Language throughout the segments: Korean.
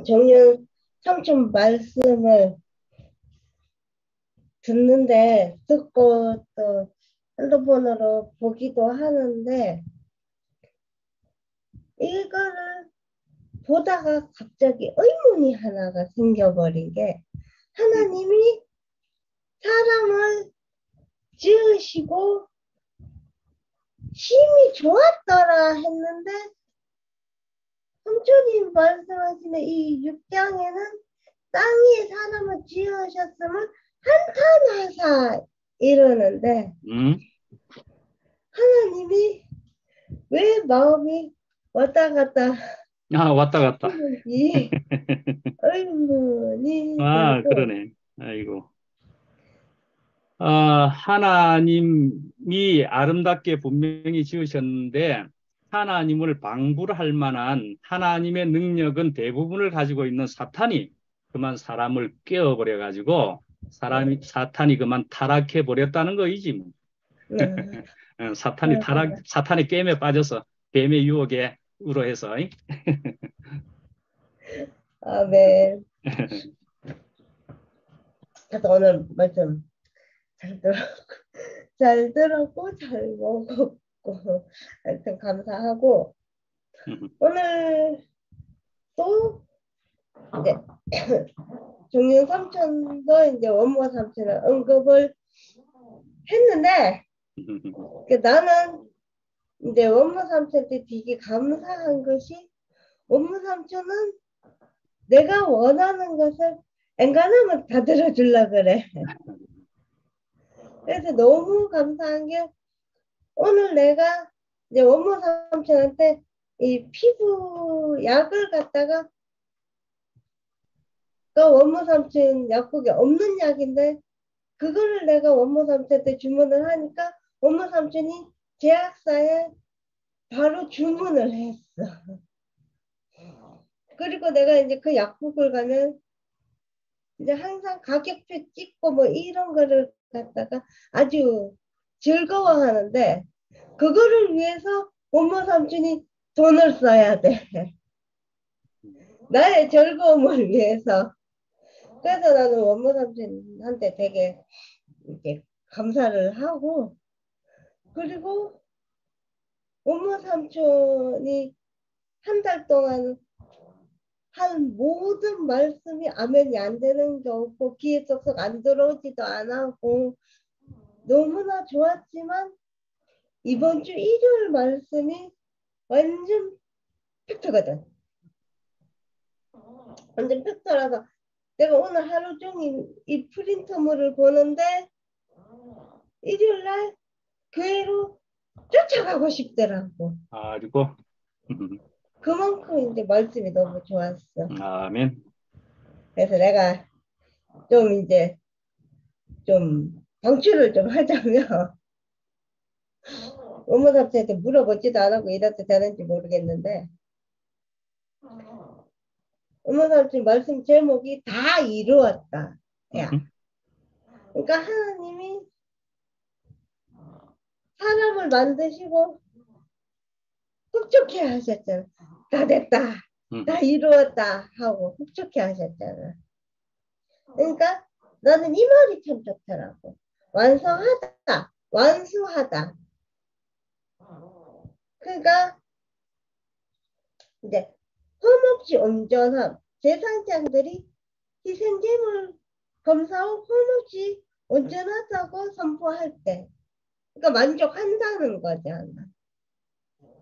정년 삼촌 말씀을 듣고 또 핸드폰으로 보기도 하는데 이거를 보다가 갑자기 의문이 하나가 생겨버린 게 하나님이 사람을 지으시고 힘이 좋았더라 했는데 삼촌이 말씀하시는 이 6장에는 땅 위에 사람을 지으셨으면 한탄하사 이러는데 음? 하나님이 왜 마음이 왔다 갔다 아, 왔다 갔다. 하는지 의문이 아, 들고 그러네. 아이고. 하나님이 아름답게 분명히 지으셨는데, 하나님을 방불할 만한 하나님의 능력은 대부분을 가지고 있는 사탄이 그만 사람을 깨어버려 가지고 네, 사탄이 그만 타락해 버렸다는 거이지 뭐. 네, 맞아요. 사탄의 게임에 빠져서 뱀의 유혹에 의로해서. 아멘. 그래서 오늘 말씀 잘 들어 잘 들었고 잘 먹었고 하여튼 감사하고 오늘 또 이제 종윤 삼촌도 이제 원모 삼촌을 언급을 했는데 나는 이제 원모 삼촌한테 되게 감사한 것이 원모 삼촌은 내가 원하는 것을 엔간하면 다 들어주려 그래. 그래서 너무 감사한 게 오늘 내가 이제 원모 삼촌한테 이 피부 약을 갖다가 그 원모 삼촌 약국에 없는 약인데 그거를 내가 원모 삼촌한테 주문을 하니까 원모 삼촌이 제약사에 바로 주문을 했어. 그리고 내가 이제 그 약국을 가면 이제 항상 가격표 찍고 뭐 이런 거를 갖다가 아주 즐거워하는데 그거를 위해서 원모 삼촌이 돈을 써야 돼. 나의 즐거움을 위해서. 그래서 나는 원모 삼촌한테 되게 이렇게 감사를 하고 그리고 원모 삼촌이 한 달 동안 한 모든 말씀이 아멘이 안 되는 게 없고 귀에 쏙쏙 안 들어오지도 않았고 너무나 좋았지만 이번 주 일요일 말씀이 완전 팩트거든. 완전 팩트라서 내가 오늘 하루 종일 이 프린터물을 보는데 일요일 날 교회로 쫓아가고 싶더라고. 아이고. 그만큼 이제 말씀이 너무 좋았어. 아멘. 그래서 내가 좀 이제 좀 방출을 좀 하자면 의무사한테 물어보지도 않았고 이래도 되는지 모르겠는데 의무사한테 말씀 제목이 다 이루었다. 야, 그러니까 하나님이 사람을 만드시고 흡족해 하셨잖아. 다 됐다. 다 이루었다 하고 흡족해 하셨잖아. 그러니까 나는 이 말이 참 좋더라고. 완성하다, 완수하다. 그러니까 이제 흠없이 온전함. 제사장들이 희생제물 검사 후 흠없이 온전하다고 선포할 때, 그러니까 만족한다는 거잖아.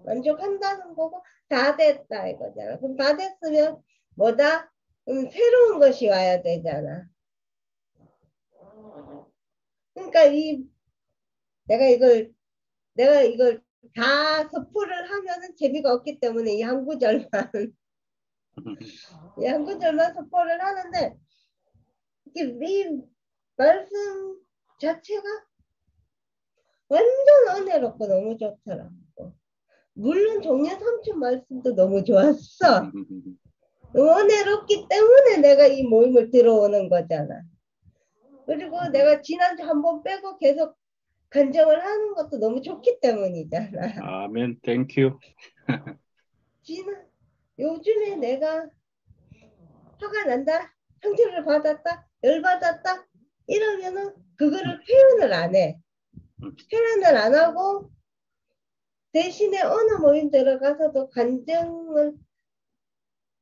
만족한다는 거고 다 됐다 이거잖아. 그럼 다 됐으면 뭐다? 새로운 것이 와야 되잖아. 그러니까 내가 이걸 내가 이걸 다 스포를 하면은 재미가 없기 때문에 이 한 구절만 이 한 구절만 스포를 하는데 이 말씀 자체가 완전 은혜롭고 너무 좋더라고. 물론 종려 삼촌 말씀도 너무 좋았어. 은혜롭기 때문에 내가 이 모임을 들어오는 거잖아. 그리고 내가 지난주 한 번 빼고 계속 간증을 하는 것도 너무 좋기 때문이잖아. 아멘. 땡큐. 지난 요즘에 내가 화가 난다, 상처를 받았다, 열받았다 이러면은 그거를 표현을 안 해. 표현을 안 하고 대신에 어느 모임 들어가서도 감정을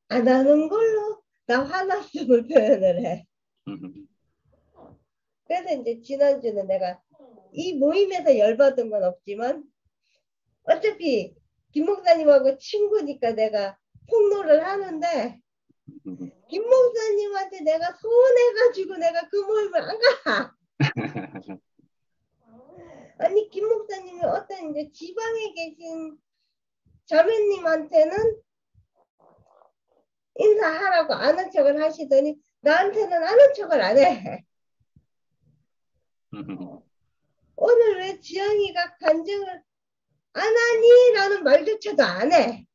안 하는 걸로 나 화났음을 표현을 해. 그래서 이제 지난주는 내가 이 모임에서 열받은 건 없지만 어차피 김 목사님하고 친구니까 내가 폭로를 하는데 김 목사님한테 내가 서운해가지고 내가 그 모임을 안 가. 아니 김 목사님이 어떤 이제 지방에 계신 자매님한테는 인사하라고 아는 척을 하시더니 나한테는 아는 척을 안 해. 오늘 왜 지영이가 간증을 안 하니? 라는 말조차도 안 해.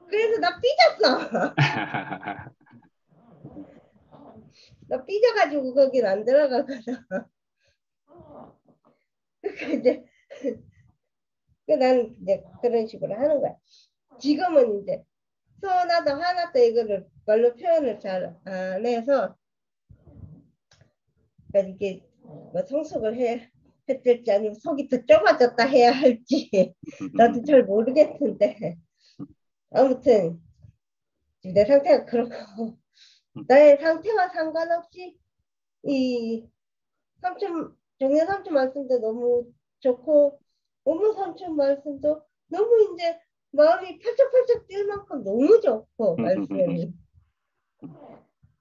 그래서 나 삐졌어. 나 삐져가지고 거긴 안 들어가거든. 그러니까 이제 난 이제 그런 식으로 하는 거야. 지금은 이제 서운하다 화났다 이거를 말로 표현을 잘 안 해서 그러니까 이게 뭐 성숙을 했을지 아니면 속이 더 좁아졌다 해야 할지 나도 잘 모르겠는데 아무튼 내 상태가 그렇고 나의 상태와 상관없이 이 삼촌 정년 삼촌 말씀도 너무 좋고 어머 삼촌 말씀도 너무 이제 마음이 펄쩍펄쩍 뛸 만큼 너무 좋고 말씀이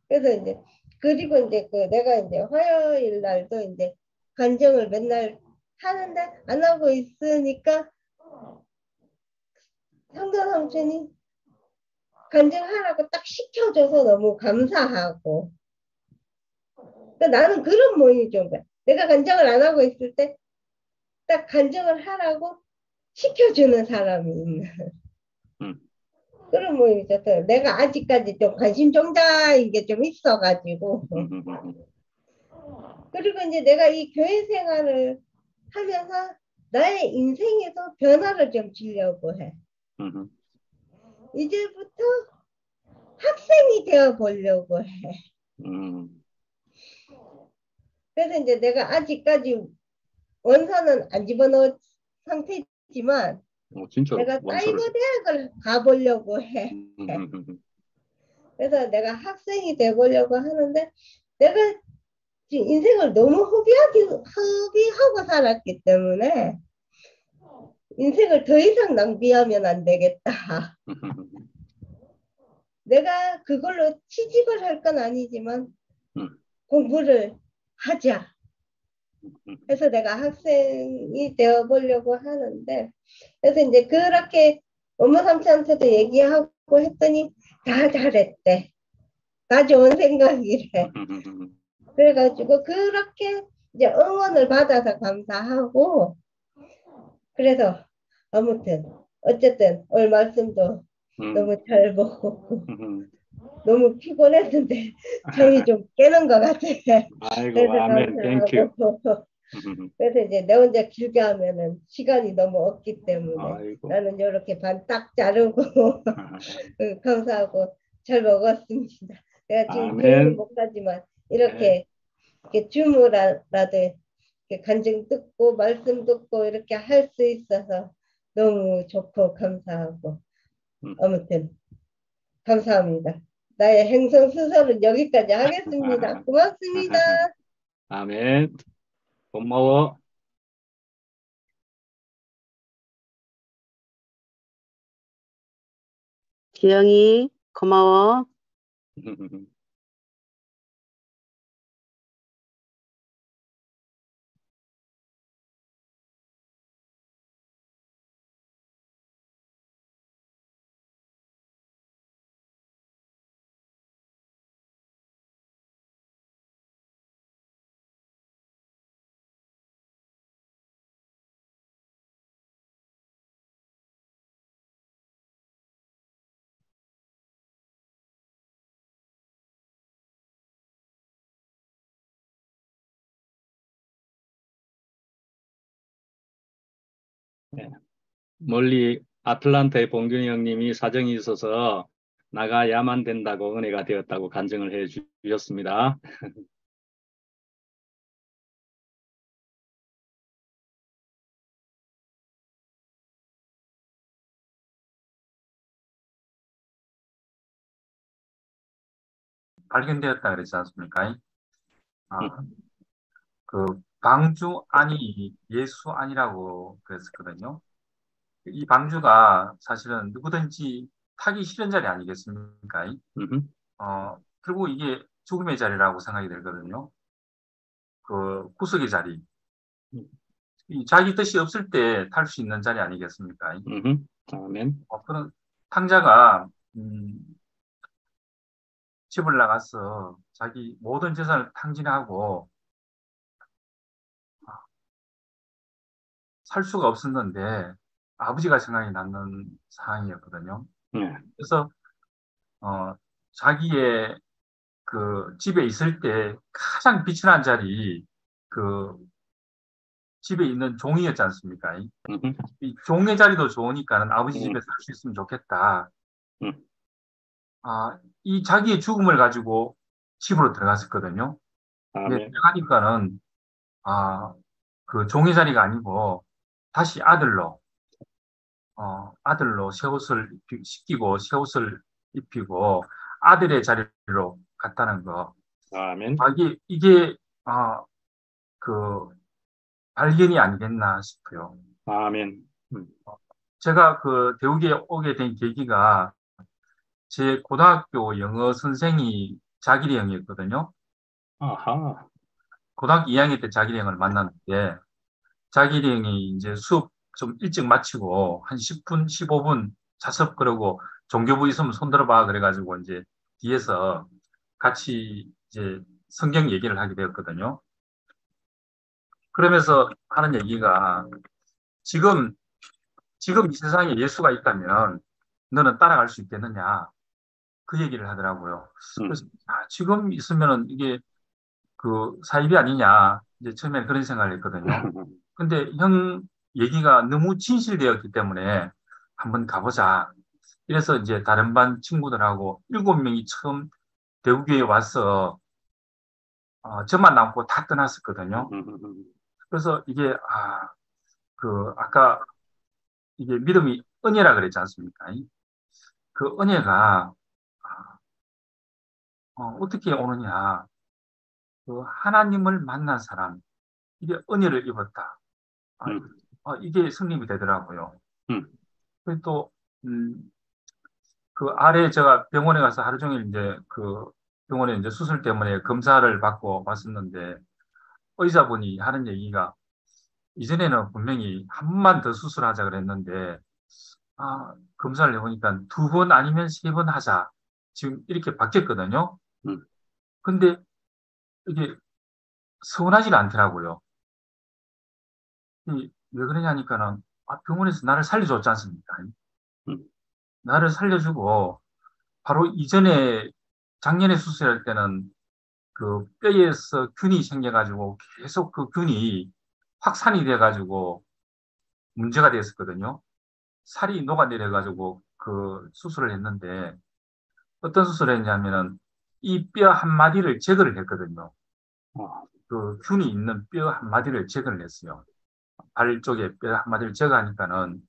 그래서 이제 그리고 이제 그 내가 이제 화요일 날도 이제 간증을 맨날 하는데 안 하고 있으니까 성도 삼촌이 간증하라고 딱 시켜줘서 너무 감사하고 그러니까 나는 그런 모임이 좋은 거야. 내가 간증을 안 하고 있을 때 딱 간증을 하라고 시켜주는 사람이 있는 그런 모임이 좋더라고. 내가 아직까지 좀 관심종자인 게 좀 있어가지고 그리고 이제 내가 이 교회 생활을 하면서 나의 인생에서 변화를 좀 주려고 해. 이제부터 학생이 되어 보려고 해. 그래서 이제 내가 아직까지 원서는 안 집어넣은 상태지만 내가 사이버 대학을 가보려고 해. 그래서 내가 학생이 되보려고 하는데 내가 지금 인생을 너무 허비하고 살았기 때문에 인생을 더 이상 낭비하면 안 되겠다. 내가 그걸로 취직을 할 건 아니지만 공부를 하자. 그래서 내가 학생이 되어보려고 하는데 그래서 이제 그렇게 엄마 삼촌한테도 얘기하고 했더니 다 잘했대. 다 좋은 생각이래. 그래가지고 그렇게 이제 응원을 받아서 감사하고 그래서 아무튼 어쨌든 오늘 말씀도 너무 잘 보고 너무 피곤했는데 잠이 좀 깨는 것 같아. 아이고, 그래서 아멘, 땡큐. 그래서 이제 내 혼자 길게 하면은 시간이 너무 없기 때문에 아이고. 나는 이렇게 반 딱 자르고 감사하고 잘 먹었습니다. 내가 지금 교회는 못 가지만 이렇게 주무라도 이렇게 간증 듣고 말씀 듣고 이렇게 할 수 있어서 너무 좋고 감사하고 아무튼 감사합니다. 나의 행성수설은 여기까지 하겠습니다. 고맙습니다. 아멘. 고마워. 지영이 고마워. 멀리 아틀란타의 봉균이 형님이 사정이 있어서 나가야만 된다고 은혜가 되었다고 간증을 해 주셨습니다. 발견되었다 그랬지 않습니까? 그 방주 안이 예수 안이라고 그랬었거든요. 이 방주가 사실은 누구든지 타기 싫은 자리 아니겠습니까? 결국 이게 죽음의 자리라고 생각이 들거든요. 그 구속의 자리. 자기 뜻이 없을 때 탈 수 있는 자리 아니겠습니까? 아멘. 그런 탕자가 집을 나가서 자기 모든 재산을 탕진하고 살 수가 없었는데 아버지가 생각이 나는 상황이었거든요. 그래서 자기의 그 집에 있을 때 가장 비천한 자리 그 집에 있는 종이었지 않습니까? 이 종의 자리도 좋으니까는 아버지 집에 살 수 있으면 좋겠다. 이 자기의 죽음을 가지고 집으로 들어갔었거든요. 근데 들어가니까는 그 종의 자리가 아니고 다시 아들로 새 옷을 씻기고 새 옷을 입히고 아들의 자리로 갔다는 거. 아멘. 이게 그 발견이 아니겠나 싶어요. 아멘. 제가 그 대우에 오게 된 계기가 제 고등학교 영어 선생이 자기리 형이었거든요. 아하. 고등학교 2학년 때 자기리 형을 만났는데 자기리 형이 이제 수업 좀 일찍 마치고 한 10분, 15분 자습 그러고 종교부 있으면 손 들어봐 그래가지고 이제 뒤에서 같이 이제 성경 얘기를 하게 되었거든요. 그러면서 하는 얘기가 지금 이 세상에 예수가 있다면 너는 따라갈 수 있겠느냐 그 얘기를 하더라고요. 그래서 지금 있으면은 이게 그 사이비 아니냐 이제 처음에 그런 생각을 했거든요. 근데 형 얘기가 너무 진실되었기 때문에 한번 가보자. 이래서 이제 다른 반 친구들하고 7명이 처음 대구교에 와서 저만 남고 다 떠났었거든요. 그래서 이게 아까 이게 믿음이 은혜라 그랬지 않습니까? 그 은혜가 어떻게 오느냐? 그 하나님을 만난 사람 이게 은혜를 입었다. 이게 성립이 되더라고요. 그리고 또 그 아래 제가 병원에 가서 하루 종일 이제 그 병원에 이제 수술 때문에 검사를 받고 왔었는데 의사분이 하는 얘기가 이전에는 분명히 한 번만 더 수술하자 그랬는데 검사를 해보니까 2번 아니면 3번 하자. 지금 이렇게 바뀌었거든요. 근데 이게 서운하지가 않더라고요. 왜 그러냐니까는 병원에서 나를 살려줬지 않습니까? 나를 살려주고 바로 이전에 작년에 수술할 때는 그 뼈에서 균이 생겨가지고 계속 그 균이 확산이 돼가지고 문제가 됐었거든요. 살이 녹아내려가지고 그 수술을 했는데 어떤 수술을 했냐면은 이 뼈 한마디를 제거를 했거든요. 그 균이 있는 뼈 한마디를 제거를 했어요. 발 쪽에 뼈 한마디를 제거하니까는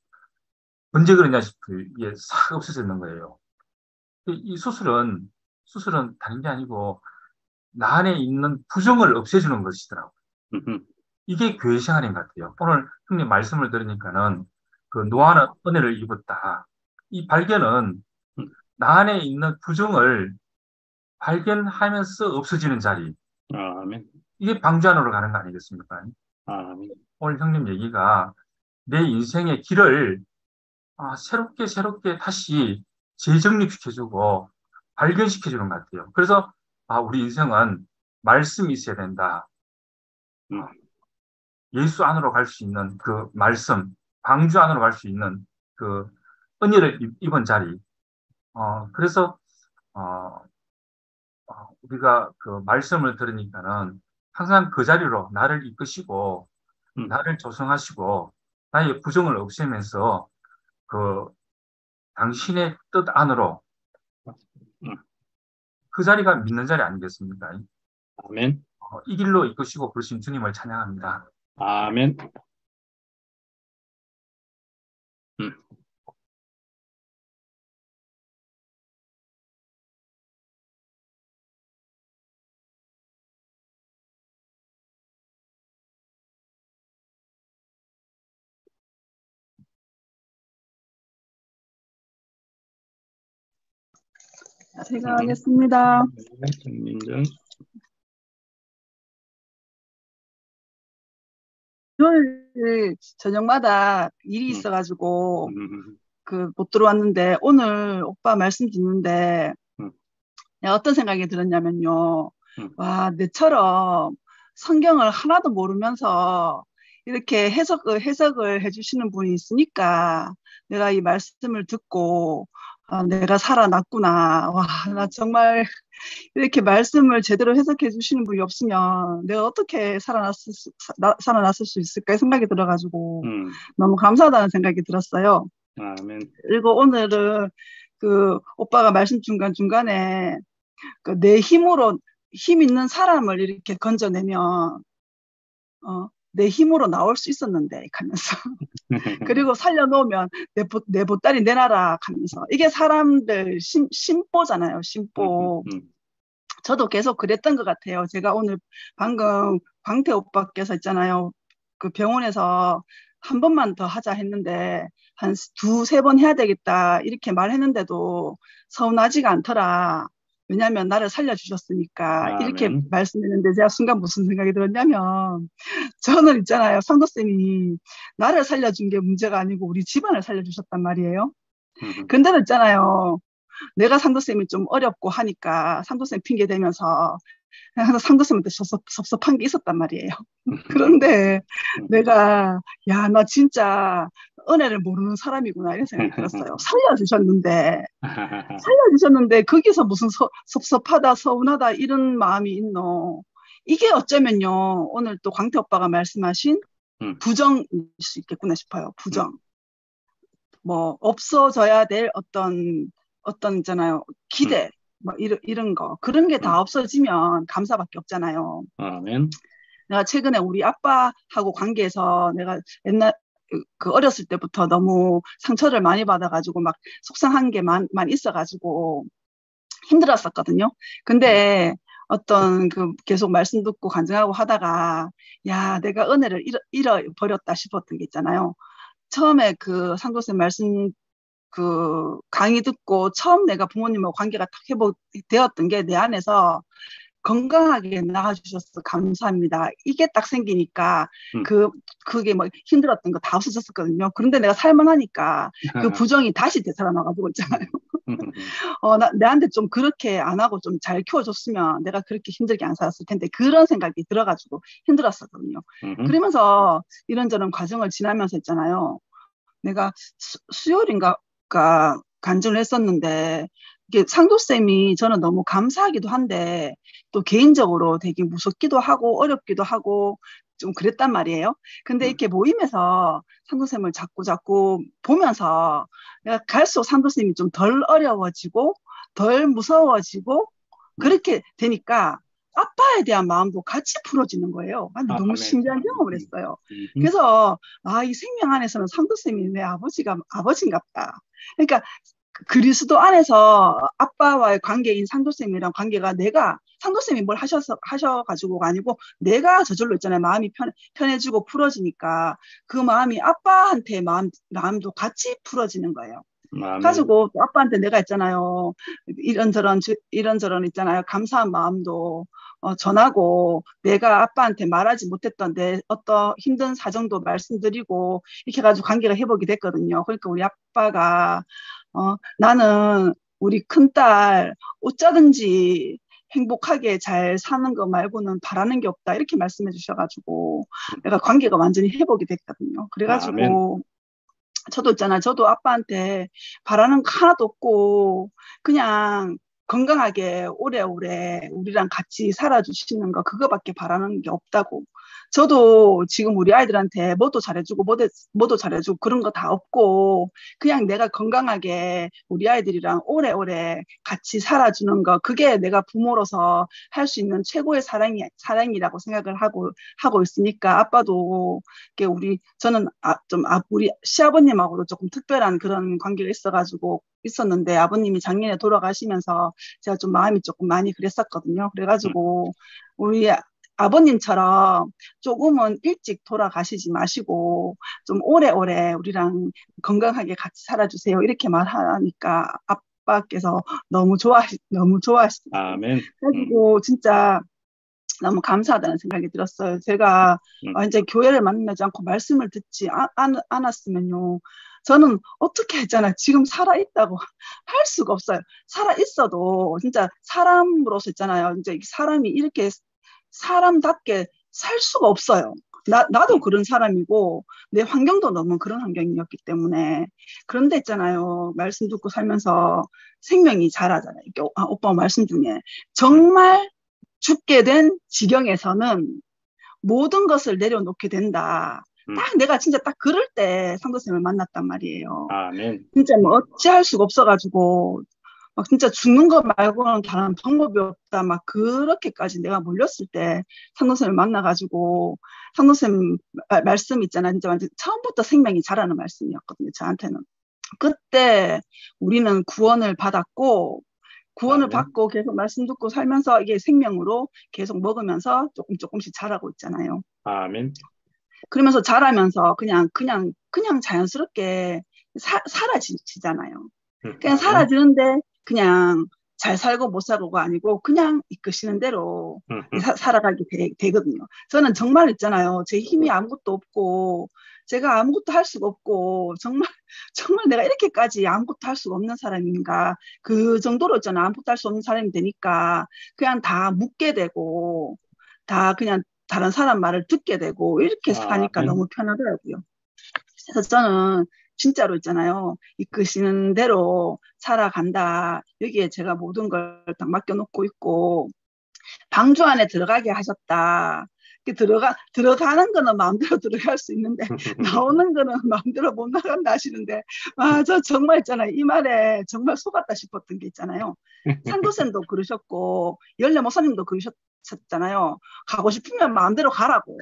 언제 그러냐 싶어요. 이게 싹 없어지는 거예요. 이 수술은 다른 게 아니고 나 안에 있는 부정을 없애주는 것이더라고요. 이게 교회 생활인 것 같아요. 오늘 형님 말씀을 들으니까는 그 노아는 은혜를 입었다. 이 발견은 나 안에 있는 부정을 발견하면서 없어지는 자리. 아멘. 이게 방주 안으로 가는 거 아니겠습니까? 아멘. 오늘 형님 얘기가 내 인생의 길을 새롭게 다시 재정립시켜주고 발견시켜주는 것 같아요. 그래서 우리 인생은 말씀이 있어야 된다. 예수 안으로 갈 수 있는 그 말씀, 방주 안으로 갈 수 있는 그 은혜를 입은 자리. 그래서 우리가 그 말씀을 들으니까는 항상 그 자리로 나를 이끄시고 나를 조성하시고 나의 부정을 없애면서 그 당신의 뜻 안으로 그 자리가 믿는 자리 아니겠습니까? 아멘. 이 길로 이끄시고 부르신 주님을 찬양합니다. 아멘. 제가 하겠습니다. 정민정. 토요일 저녁마다 일이 있어가지고 못 들어왔는데 오늘 오빠 말씀 듣는데 내가 어떤 생각이 들었냐면요. 와, 내처럼 성경을 하나도 모르면서 이렇게 해석을 해주시는 분이 있으니까 내가 이 말씀을 듣고 내가 살아났구나. 와, 나 정말 이렇게 말씀을 제대로 해석해 주시는 분이 없으면 내가 어떻게 살아났을 수 있을까 생각이 들어가지고 너무 감사하다는 생각이 들었어요. 아멘. 그리고 오늘은 오빠가 말씀 중간중간에 내 힘으로 힘 있는 사람을 이렇게 건져내면 내 힘으로 나올 수 있었는데 하면서 그리고 살려놓으면 내 보따리 내놔라 하면서 이게 사람들 심보잖아요. 심보. 저도 계속 그랬던 것 같아요. 제가 오늘 방금 광태 오빠께서 있잖아요. 그 병원에서 한 번만 더 하자 했는데 한 두세 번 해야 되겠다 이렇게 말했는데도 서운하지가 않더라. 왜냐하면 나를 살려주셨으니까 이렇게 말씀했는데 제가 순간 무슨 생각이 들었냐면 저는 있잖아요. 상도쌤이 나를 살려준 게 문제가 아니고 우리 집안을 살려주셨단 말이에요. 근데는 있잖아요. 내가 상도쌤이 좀 어렵고 하니까 상도쌤 핑계 대면서 항상 상도쌤한테 섭섭한 게 있었단 말이에요. 그런데 내가 야, 나 진짜 은혜를 모르는 사람이구나 이런 생각이 들었어요. 살려주셨는데 거기서 무슨 섭섭하다 서운하다 이런 마음이 있노. 이게 어쩌면요 오늘 또 광태 오빠가 말씀하신 부정일 수 있겠구나 싶어요. 부정. 뭐 없어져야 될 어떤 있잖아요 기대 뭐 이런 거 그런 게 다 없어지면 감사밖에 없잖아요. 아멘. 내가 최근에 우리 아빠하고 관계에서 내가 옛날 어렸을 때부터 너무 상처를 많이 받아가지고 막 속상한 게 많이 있어가지고 힘들었었거든요. 근데 계속 말씀 듣고 간증하고 하다가 야, 내가 은혜를 잃어버렸다 싶었던 게 있잖아요. 처음에 상도쌤 말씀 강의 듣고 처음 내가 부모님하고 관계가 탁 회복되었던 게 내 안에서 건강하게 나아주셔서 감사합니다. 이게 딱 생기니까 그게 뭐 힘들었던 거 다 없어졌었거든요. 그런데 내가 살만하니까 그 부정이 다시 되살아나가지고 있잖아요. 내한테 좀 그렇게 안 하고 좀 잘 키워줬으면 내가 그렇게 힘들게 안 살았을 텐데 그런 생각이 들어가지고 힘들었었거든요. 그러면서 이런저런 과정을 지나면서 있잖아요. 내가 수요일인가 간증을 했었는데 이게 상도쌤이 저는 너무 감사하기도 한데 또 개인적으로 되게 무섭기도 하고 어렵기도 하고 좀 그랬단 말이에요. 근데 이렇게 모임에서 상도쌤을 자꾸 보면서 내가 갈수록 상도쌤이 좀 덜 어려워지고 덜 무서워지고 그렇게 되니까 아빠에 대한 마음도 같이 풀어지는 거예요. 너무 신기한 경험을 했어요. 그래서 이 생명 안에서는 상도쌤이 내 아버지인갑다. 그러니까 그리스도 안에서 아빠와의 관계인 상도쌤이랑 관계가 상도쌤이 뭘 하셔가지고가 아니고 내가 저절로 있잖아요. 마음이 편해지고 풀어지니까 그 마음이 아빠한테 마음도 같이 풀어지는 거예요. 가지고 또 아빠한테 내가 있잖아요. 이런저런 있잖아요. 감사한 마음도 전하고 내가 아빠한테 말하지 못했던 내 어떤 힘든 사정도 말씀드리고 이렇게 해가지고 관계가 회복이 됐거든요. 그러니까 우리 아빠가 나는 우리 큰딸 어쩌든지 행복하게 잘 사는 거 말고는 바라는 게 없다 이렇게 말씀해 주셔가지고 내가 관계가 완전히 회복이 됐거든요. 그래가지고 저도 있잖아요. 저도 아빠한테 바라는 거 하나도 없고 그냥 건강하게 오래오래 우리랑 같이 살아주시는 거 그거밖에 바라는 게 없다고 저도 지금 우리 아이들한테 뭐도 잘해주고 뭐도 잘해주고 그런 거 다 없고 그냥 내가 건강하게 우리 아이들이랑 오래오래 같이 살아주는 거 그게 내가 부모로서 할 수 있는 최고의 사랑이라고 생각을 하고 있으니까 아빠도 저는 우리 시아버님하고도 조금 특별한 그런 관계가 있었는데 아버님이 작년에 돌아가시면서 제가 좀 마음이 조금 많이 그랬었거든요. 그래가지고 우리 아버님처럼 조금은 일찍 돌아가시지 마시고 좀 오래오래 우리랑 건강하게 같이 살아주세요. 이렇게 말하니까 아빠께서 너무 좋아하시더라고요. 아멘. 그래가지고 진짜 너무 감사하다는 생각이 들었어요. 제가 이제 교회를 만나지 않고 말씀을 듣지 않았으면요. 저는 어떻게 했잖아요. 지금 살아있다고 할 수가 없어요. 살아있어도 진짜 사람으로서 있잖아요. 이제 사람이 이렇게 사람답게 살 수가 없어요. 나도 그런 사람이고 내 환경도 너무 그런 환경이었기 때문에 그런데 있잖아요. 말씀 듣고 살면서 생명이 자라잖아요. 오빠 말씀 중에 정말 죽게 된 지경에서는 모든 것을 내려놓게 된다. 딱 내가 진짜 딱 그럴 때 상도쌤을 만났단 말이에요. 아멘. 진짜 뭐 어찌할 수가 없어가지고 막 진짜 죽는 거 말고는 다른 방법이 없다. 막 그렇게까지 내가 몰렸을 때 상도쌤을 만나가지고 상도쌤 말씀 있잖아요. 진짜 완전 처음부터 생명이 자라는 말씀이었거든요. 저한테는. 그때 우리는 구원을 받았고 구원을 받고 계속 말씀 듣고 살면서 이게 생명으로 계속 먹으면서 조금씩 자라고 있잖아요. 아멘. 그러면서 자라면서 그냥 자연스럽게 사라지잖아요. 그냥 사라지는데 그냥 잘 살고 못 살고가 아니고 그냥 이끄시는 대로 살아가게 되거든요. 저는 정말 있잖아요. 제 힘이 아무것도 없고 제가 아무것도 할 수가 없고 정말 내가 이렇게까지 아무것도 할 수가 없는 사람인가 그 정도로 있잖아요. 아무것도 할 수 없는 사람이 되니까 그냥 다 묻게 되고 다 그냥 다른 사람 말을 듣게 되고 이렇게 사니까 너무 편하더라고요. 그래서 저는 진짜로 있잖아요. 이끄시는 대로 살아간다. 여기에 제가 모든 걸 딱 맡겨놓고 있고 방주 안에 들어가게 하셨다. 들어가는 거는 마음대로 들어갈 수 있는데 나오는 거는 마음대로 못 나간다 하시는데 저 정말 있잖아요. 이 말에 정말 속았다 싶었던 게 있잖아요. 상도쌤도 그러셨고 연례 목사님도 그러셨잖아요. 가고 싶으면 마음대로 가라고.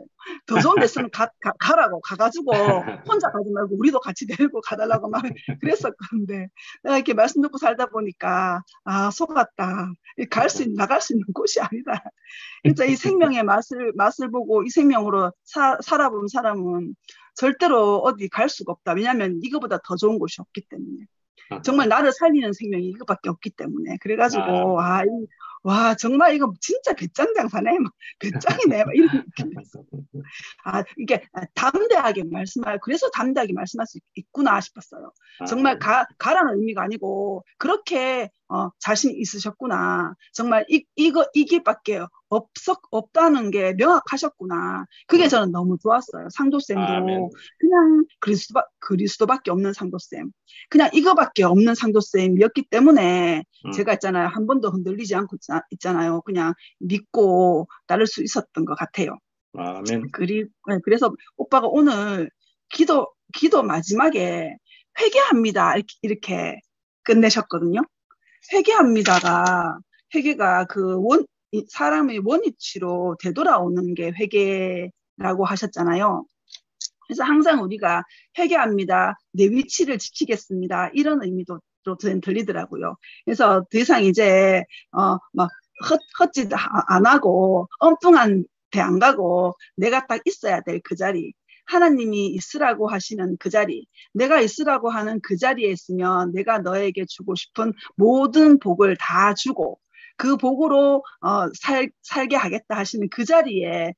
더 좋은 데 있으면 가라고. 가가지고 혼자 가지 말고 우리도 같이 데리고 가달라고 막 그랬었는데 내가 이렇게 말씀 듣고 살다 보니까 속았다. 나갈 수 있는 곳이 아니다. 진짜 이 생명의 맛을 보고 이 생명으로 살아본 사람은 절대로 어디 갈 수가 없다. 왜냐하면 이거보다 더 좋은 곳이 없기 때문에. 정말 나를 살리는 생명이 이거밖에 없기 때문에. 그래가지고 와 정말 이거 진짜 배짱장사네. 배짱이네. 이렇게 됐어. 이게 담대하게 그래서 담대하게 말씀할 수 있구나 싶었어요. 정말 가라는 의미가 아니고 그렇게 자신 있으셨구나. 정말 이 길밖에 없다는 게 명확하셨구나. 그게 저는 너무 좋았어요. 상도쌤도 그냥 그리스도밖에 없는 상도쌤. 그냥 이거밖에 없는 상도쌤이었기 때문에 제가 있잖아요. 한 번도 흔들리지 않고 있잖아요. 그냥 믿고 따를 수 있었던 것 같아요. 아멘. 그래서 오빠가 오늘 기도 마지막에 회개합니다. 이렇게 끝내셨거든요. 회개가 사람의 원위치로 되돌아오는 게 회개라고 하셨잖아요. 그래서 항상 우리가 회개합니다. 내 위치를 지키겠습니다. 이런 의미도 들리더라고요. 그래서 더 이상 이제 막 헛짓 안 하고 엉뚱한 데 안 가고 내가 딱 있어야 될 그 자리. 하나님이 있으라고 하시는 그 자리, 내가 있으라고 하는 그 자리에 있으면 내가 너에게 주고 싶은 모든 복을 다 주고 그 복으로 살게 하겠다 하시는 그 자리를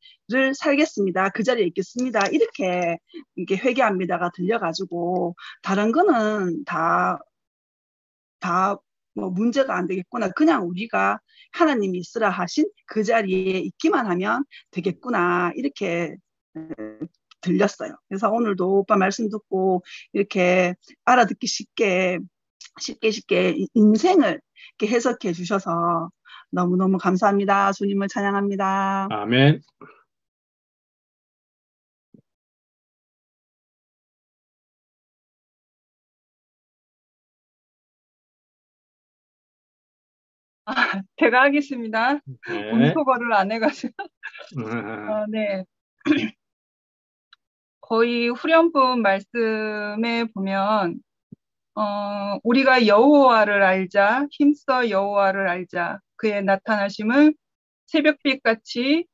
살겠습니다. 그 자리에 있겠습니다. 이렇게 회개합니다가 들려가지고 다른 거는 다 뭐 문제가 안 되겠구나. 그냥 우리가 하나님이 있으라 하신 그 자리에 있기만 하면 되겠구나. 이렇게 들렸어요. 그래서 오늘도 오빠 말씀 듣고 이렇게 알아듣기 쉽게 인생을 이렇게 해석해 주셔서 너무너무 감사합니다. 주님을 찬양합니다. 아멘. 제가 하겠습니다. 네. 음소거를 안 해가지고. 네. 거의 후렴부 말씀에 보면, 우리가 여호와를 알자, 힘써 여호와를 알자. 그의 나타나심은 새벽빛 같이,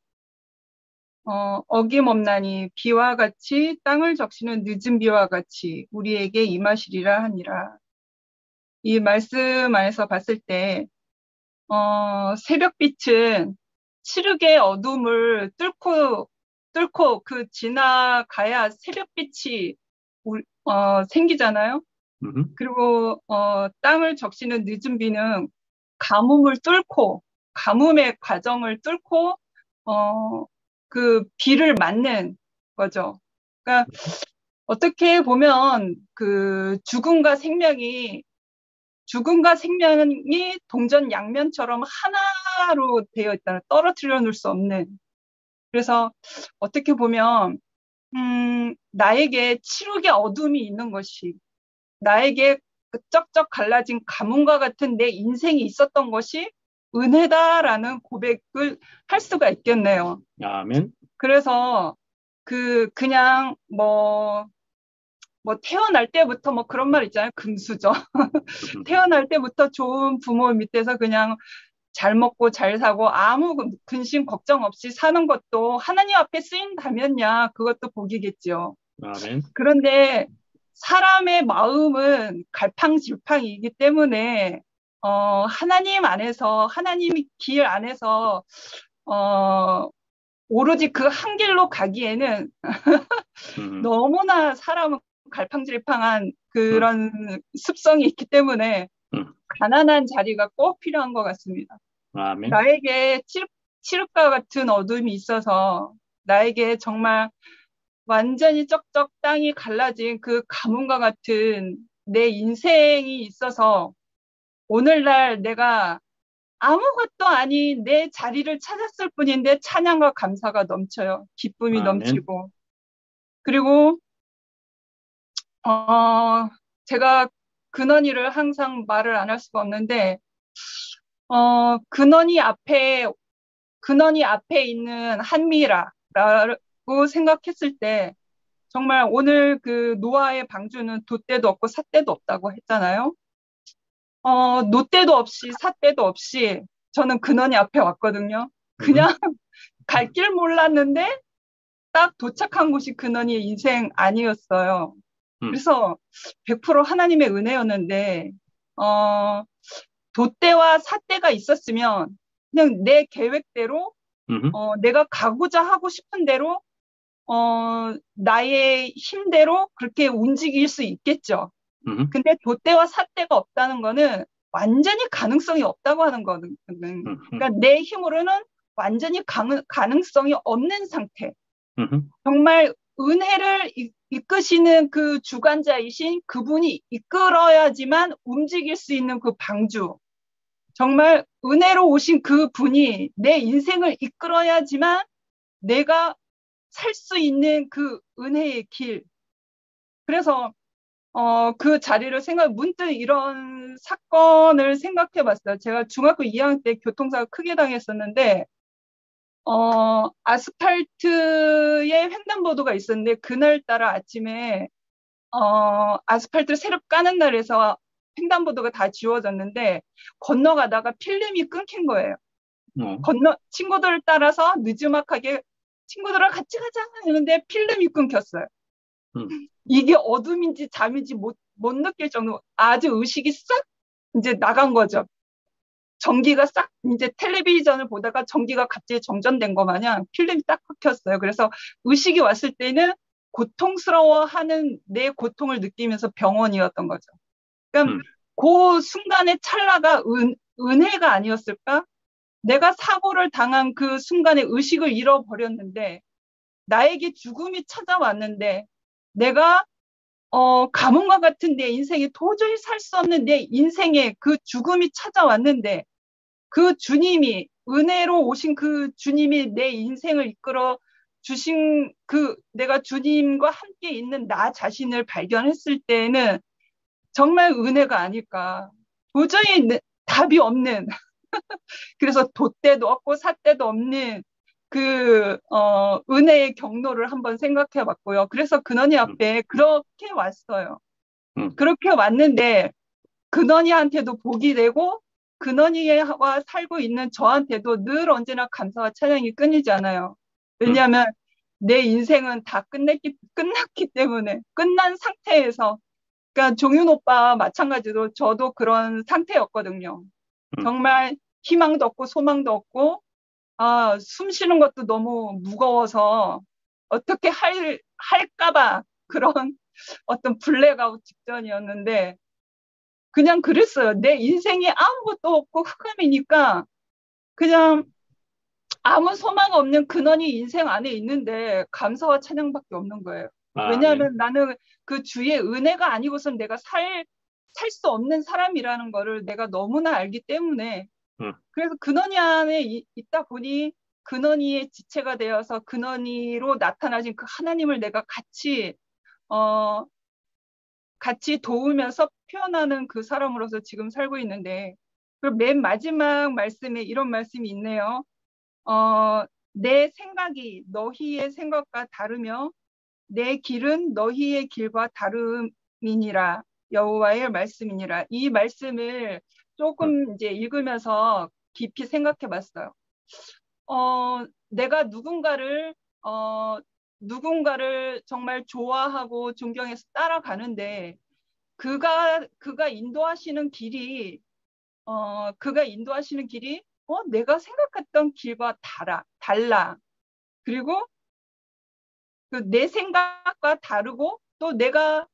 어김없나니 비와 같이 땅을 적시는 늦은 비와 같이 우리에게 임하시리라 하니라. 이 말씀 안에서 봤을 때, 새벽빛은 칠흑의 어둠을 뚫고 그 지나가야 새벽빛이 생기잖아요. 그리고 땅을 적시는 늦은 비는 가뭄의 과정을 뚫고 그 비를 맞는 거죠. 그러니까 어떻게 보면 그 죽음과 생명이 동전 양면처럼 하나로 되어 있다. 떨어뜨려 놓을 수 없는. 그래서 어떻게 보면 나에게 칠흑의 어둠이 있는 것이, 나에게 그 쩍쩍 갈라진 가뭄과 같은 내 인생이 있었던 것이 은혜다라는 고백을 할 수가 있겠네요. 아멘. 그래서 그냥 태어날 때부터 그런 말 있잖아요. 금수저. 태어날 때부터 좋은 부모 밑에서 그냥 잘 먹고 잘 사고 아무 근심 걱정 없이 사는 것도 하나님 앞에 쓰인다면야 그것도 복이겠죠. 아멘. 그런데 사람의 마음은 갈팡질팡이기 때문에 하나님 안에서, 하나님의 길 안에서 오로지 그 한 길로 가기에는 너무나 사람은 갈팡질팡한 그런 습성이 있기 때문에 가난한 자리가 꼭 필요한 것 같습니다. 아멘. 나에게 칠흑과 같은 어둠이 있어서 나에게 정말 완전히 쩍쩍 땅이 갈라진 그 가뭄과 같은 내 인생이 있어서 오늘날 내가 아무것도 아닌 내 자리를 찾았을 뿐인데 찬양과 감사가 넘쳐요. 기쁨이 아멘. 넘치고. 그리고 제가 근원이를 항상 말을 안 할 수가 없는데 근원이 앞에 있는 한미라고 생각했을 때 정말 오늘 그 노아의 방주는 돛대도 없고 삿대도 없다고 했잖아요. 노대도 없이 삿대도 없이 저는 근원이 앞에 왔거든요. 그냥 갈 길 몰랐는데 딱 도착한 곳이 근원이의 인생 아니었어요. 그래서 100% 하나님의 은혜였는데 돛대와 삿대가 있었으면 그냥 내 계획대로 내가 가고자 하고 싶은 대로 나의 힘대로 그렇게 움직일 수 있겠죠. 근데 돛대와 삿대가 없다는 거는 완전히 가능성이 없다고 하는 거거든요. 그러니까 내 힘으로는 완전히 가능성이 없는 상태. 정말 은혜를 이끄시는 그 주관자이신 그분이 이끌어야지만 움직일 수 있는 그 방주. 정말 은혜로 오신 그 분이 내 인생을 이끌어야지만 내가 살 수 있는 그 은혜의 길. 그래서 그 자리를 문득 이런 사건을 생각해 봤어요. 제가 중학교 2학년 때 교통사고 크게 당했었는데, 아스팔트에 횡단보도가 있었는데, 그날따라 아침에, 아스팔트를 새로 까는 날에서 횡단보도가 다 지워졌는데, 건너가다가 필름이 끊긴 거예요. 친구들을 따라서 느지막하게 친구들과 같이 가자 하는데 필름이 끊겼어요. 이게 어둠인지 잠인지 못 느낄 정도로 아주 의식이 싹 이제 나간 거죠. 전기가 싹 이제 텔레비전을 보다가 전기가 갑자기 정전된 거 마냥 필름이 딱 끊겼어요. 그래서 의식이 왔을 때는 고통스러워하는 내 고통을 느끼면서 병원이었던 거죠. 그러니까 그 순간의 찰나가 은혜가 아니었을까? 내가 사고를 당한 그 순간에 의식을 잃어버렸는데 나에게 죽음이 찾아왔는데 내가 가뭄과 같은 내 인생에 도저히 살 수 없는 내 인생에 그 죽음이 찾아왔는데 그 주님이 은혜로 오신 그 주님이 내 인생을 이끌어 주신 내가 주님과 함께 있는 나 자신을 발견했을 때는 정말 은혜가 아닐까. 도저히 답이 없는 그래서 돛대도 없고 삿대도 없는 은혜의 경로를 한번 생각해 봤고요. 그래서 근원이 앞에 그렇게 왔어요. 그렇게 왔는데 근원이한테도 복이 되고 근원이와 살고 있는 저한테도 늘 언제나 감사와 찬양이 끊이지 않아요. 왜냐하면 내 인생은 다 끝났기 때문에 끝난 상태에서 그러니까 종윤 오빠 마찬가지로 저도 그런 상태였거든요. 정말 희망도 없고 소망도 없고 숨 쉬는 것도 너무 무거워서 어떻게 할까봐 그런 어떤 블랙아웃 직전이었는데 그냥 그랬어요. 내 인생이 아무것도 없고 흑암이니까 그냥 아무 소망 없는 근원이 인생 안에 있는데 감사와 찬양밖에 없는 거예요. 왜냐하면 나는 그 주의 은혜가 아니고선 내가 살 수 없는 사람이라는 거를 내가 너무나 알기 때문에 그래서 근원이 안에 있다 보니 근원이의 지체가 되어서 근원이로 나타나신 그 하나님을 내가 같이 도우면서 표현하는 그 사람으로서 지금 살고 있는데 그리고 맨 마지막 말씀에 이런 말씀이 있네요. 내 생각이 너희의 생각과 다르며 내 길은 너희의 길과 다름이니라. 여호와의 말씀이니라. 이 말씀을 조금 이제 읽으면서 깊이 생각해 봤어요. 내가 누군가를 정말 좋아하고 존경해서 따라가는데 그가 인도하시는 길이 내가 생각했던 길과 달라. 그리고 내 생각과 다르고 또 내가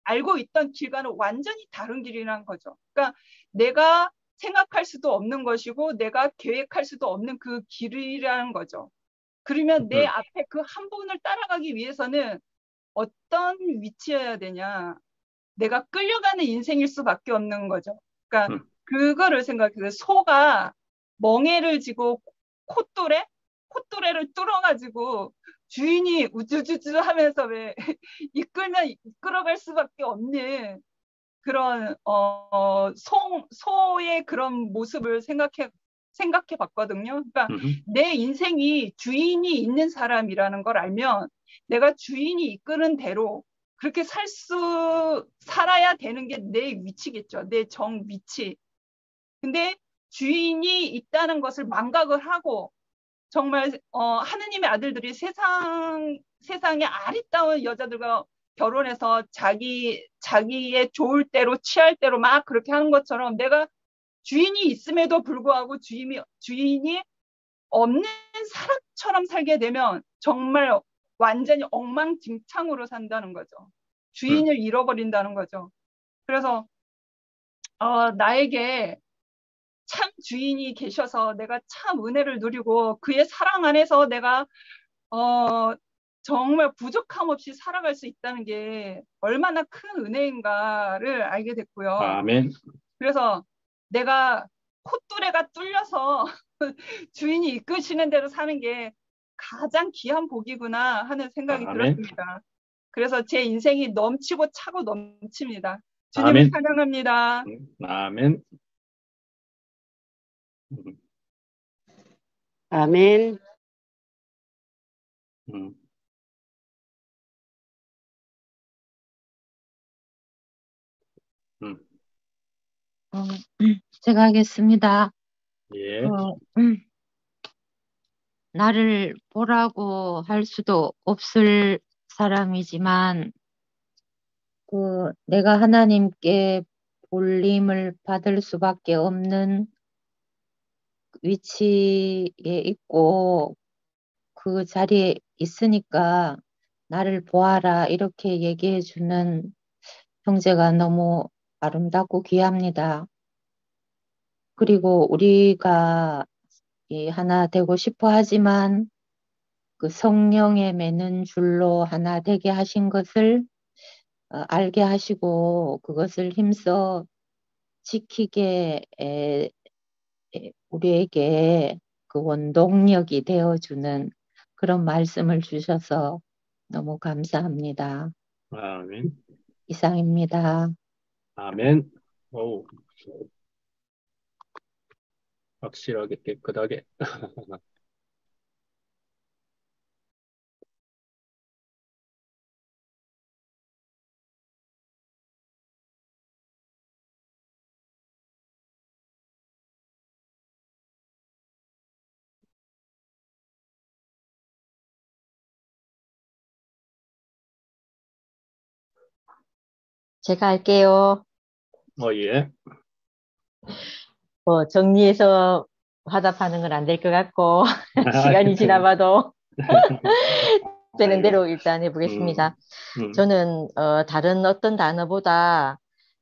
알고 있던 길과는 완전히 다른 길이라는 거죠. 그러니까 내가 생각할 수도 없는 것이고 내가 계획할 수도 없는 그 길이라는 거죠. 그러면 내 앞에 그 한 분을 따라가기 위해서는 어떤 위치여야 되냐. 내가 끌려가는 인생일 수밖에 없는 거죠. 그러니까 그거를 생각해서 소가 멍에를 지고 콧뚜레를 뚫어가지고 주인이 우쭈쭈쭈 하면서 왜 이끌어갈 수밖에 없는 그런 소의 그런 모습을 생각해 봤거든요. 그러니까 내 인생이 주인이 있는 사람이라는 걸 알면 내가 주인이 이끄는 대로 그렇게 살아야 되는 게 내 위치겠죠. 내 정 위치. 근데 주인이 있다는 것을 망각을 하고 정말 하느님의 아들들이 세상에 아리따운 여자들과 결혼해서 자기의 좋을 대로 취할 대로 막 그렇게 하는 것처럼 내가 주인이 있음에도 불구하고 주인이 없는 사람처럼 살게 되면 정말 완전히 엉망진창으로 산다는 거죠. 주인을 잃어버린다는 거죠. 그래서 나에게 참 주인이 계셔서 내가 참 은혜를 누리고 그의 사랑 안에서 내가 정말 부족함 없이 살아갈 수 있다는 게 얼마나 큰 은혜인가를 알게 됐고요. 아멘. 그래서 내가 콧뚜레가 뚫려서 주인이 이끄시는 대로 사는 게 가장 귀한 복이구나 하는 생각이 들었습니다. 그래서 제 인생이 넘치고 차고 넘칩니다. 주님을 찬양합니다. 아멘. 아멘. 제가 하겠습니다. 예. 나를 보라고 할 수도 없을 사람이지만 내가 하나님께 볼림을 받을 수밖에 없는 위치에 있고 그 자리에 있으니까 나를 보아라 이렇게 얘기해 주는 형제가 너무 아름답고 귀합니다. 그리고 우리가 하나 되고 싶어 하지만 그 성령에 매는 줄로 하나 되게 하신 것을 알게 하시고 그것을 힘써 지키게 우리에게 그 원동력이 되어주는 그런 말씀을 주셔서 너무 감사합니다. 아멘. 이상입니다. 아멘. 오. 확실하게 깨끗하게. 제가 할게요. 예. 뭐 정리해서 화답하는 건 안 될 것 같고 시간이 지나봐도 되는 대로 일단 해보겠습니다. 저는 다른 어떤 단어보다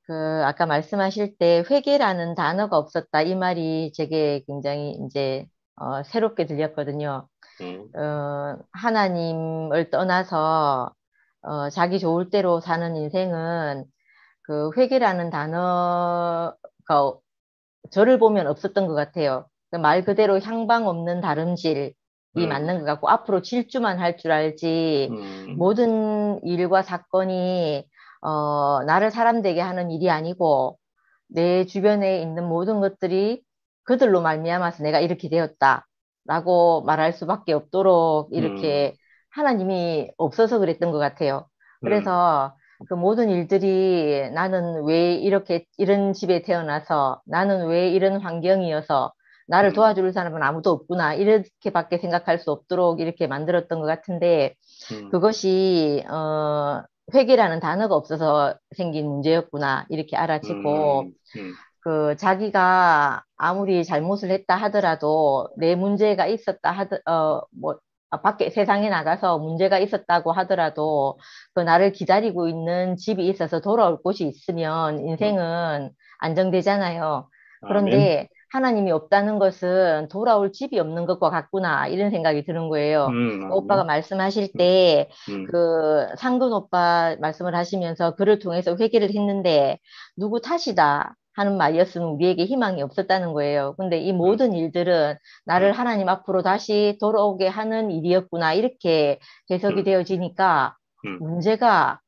그 아까 말씀하실 때 회개라는 단어가 없었다 이 말이 제게 굉장히 이제 새롭게 들렸거든요. 하나님을 떠나서 자기 좋을 대로 사는 인생은 그 회개라는 단어가 저를 보면 없었던 것 같아요. 말 그대로 향방 없는 다름질이 맞는 것 같고 앞으로 질주만 할 줄 알지 모든 일과 사건이 나를 사람 되게 하는 일이 아니고 내 주변에 있는 모든 것들이 그들로 말미암아서 내가 이렇게 되었다라고 말할 수밖에 없도록 이렇게 하나님이 없어서 그랬던 것 같아요. 그래서 그 모든 일들이 나는 왜 이렇게 이런 집에 태어나서 나는 왜 이런 환경이어서 나를 도와줄 사람은 아무도 없구나 이렇게밖에 생각할 수 없도록 이렇게 만들었던 것 같은데 그것이 회개라는 단어가 없어서 생긴 문제였구나 이렇게 알아지고 그 자기가 아무리 잘못을 했다 하더라도 내 문제가 있었다 뭐 밖에 세상에 나가서 문제가 있었다고 하더라도 그 나를 기다리고 있는 집이 있어서 돌아올 곳이 있으면 인생은 안정되잖아요. 그런데 하나님이 없다는 것은 돌아올 집이 없는 것과 같구나 이런 생각이 드는 거예요. 오빠가 말씀하실 때 그 상근 오빠 말씀을 하시면서 그를 통해서 회개를 했는데 누구 탓이다 하는 말이었으면 우리에게 희망이 없었다는 거예요. 근데 이 모든 일들은 나를 하나님 앞으로 다시 돌아오게 하는 일이었구나 이렇게 해석이 되어지니까 문제가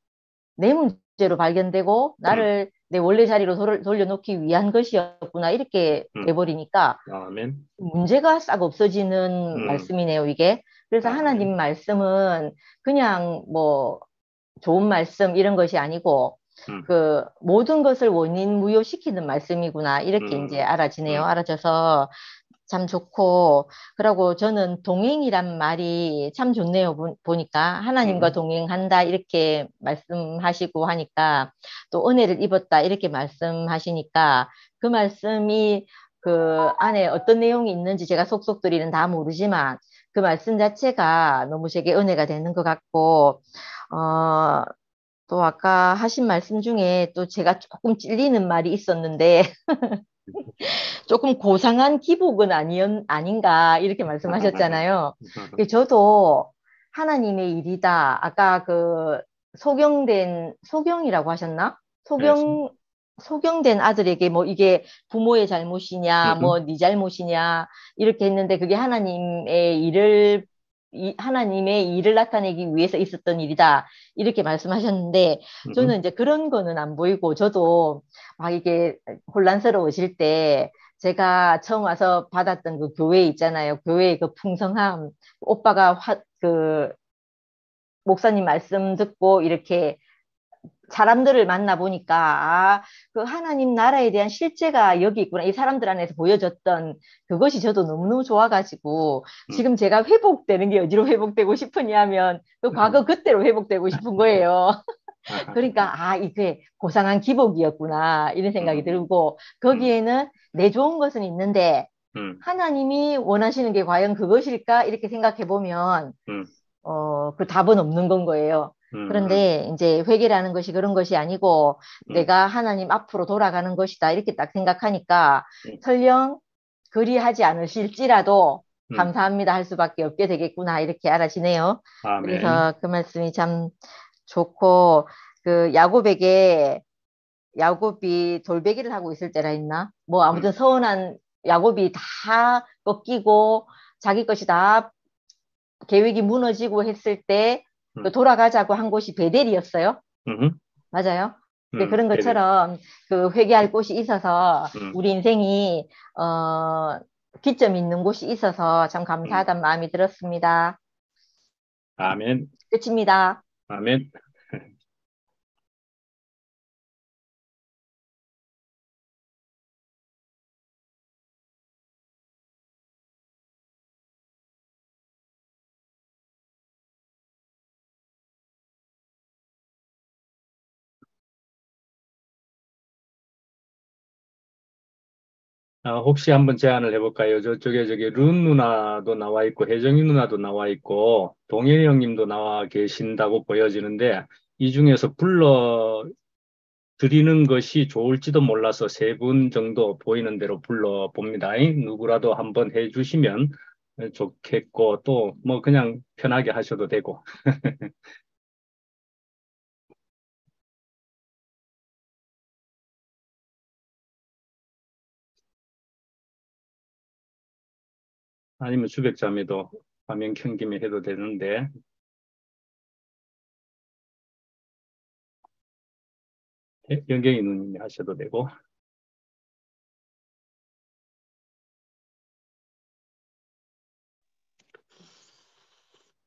내 문제로 발견되고 나를 내 원래 자리로 돌려놓기 위한 것이었구나 이렇게 돼버리니까 문제가 싹 없어지는 말씀이네요 이게. 그래서 하나님 말씀은 그냥 뭐 좋은 말씀 이런 것이 아니고 그 모든 것을 원인 무효시키는 말씀이구나 이렇게 이제 알아지네요. 알아져서 참 좋고 그러고 저는 동행이란 말이 참 좋네요. 보니까 하나님과 동행한다 이렇게 말씀하시고 하니까 또 은혜를 입었다 이렇게 말씀하시니까 그 말씀이 그 안에 어떤 내용이 있는지 제가 속속들이는 다 모르지만 그 말씀 자체가 너무 제게 은혜가 되는 것 같고 또 아까 하신 말씀 중에 또 제가 조금 찔리는 말이 있었는데 조금 고상한 기복은 아닌가 이렇게 말씀하셨잖아요. 저도 하나님의 일이다. 아까 그 소경이라고 하셨나? 소경된 아들에게 뭐 이게 부모의 잘못이냐, 뭐 네 잘못이냐 이렇게 했는데 그게 하나님의 일을 나타내기 위해서 있었던 일이다. 이렇게 말씀하셨는데, 저는 이제 그런 거는 안 보이고, 저도 막 이게 혼란스러워질 때, 제가 처음 와서 받았던 그 교회 있잖아요. 교회의 그 풍성함. 오빠가 목사님 말씀 듣고 이렇게 사람들을 만나보니까, 그 하나님 나라에 대한 실제가 여기 있구나. 이 사람들 안에서 보여졌던 그것이 저도 너무너무 좋아가지고, 지금 제가 회복되는 게 어디로 회복되고 싶으냐면, 또 과거 그때로 회복되고 싶은 거예요. 그러니까, 이게 고상한 기복이었구나. 이런 생각이 들고, 거기에는 내 좋은 것은 있는데, 하나님이 원하시는 게 과연 그것일까? 이렇게 생각해 보면, 그 답은 없는 건 거예요. 그런데 이제 회개라는 것이 그런 것이 아니고 내가 하나님 앞으로 돌아가는 것이다 이렇게 딱 생각하니까 설령 그리하지 않으실지라도 감사합니다 할 수밖에 없게 되겠구나 이렇게 알아지네요. 아멘. 그래서 그 말씀이 참 좋고 그 야곱이 돌베기를 하고 있을 때라 했나? 뭐 아무튼 서운한 야곱이 다 꺾이고 자기 것이 다 계획이 무너지고 했을 때 돌아가자고 한 곳이 베델이었어요. 맞아요. 그런 것처럼 그 회개할 곳이 있어서 우리 인생이 기점 있는 곳이 있어서 참 감사하다는 마음이 들었습니다. 아멘. 끝입니다. 아멘. 혹시 한번 제안을 해볼까요? 저쪽에 룬 누나도 나와 있고 혜정이 누나도 나와 있고 동현이 형님도 나와 계신다고 보여지는데 이 중에서 불러 드리는 것이 좋을지도 몰라서 세 분 정도 보이는 대로 불러 봅니다. 누구라도 한번 해주시면 좋겠고 또 뭐 그냥 편하게 하셔도 되고. 아니면 주백자매도 화면 켠 김에 해도 되는데. 연경이 누님이 하셔도 되고.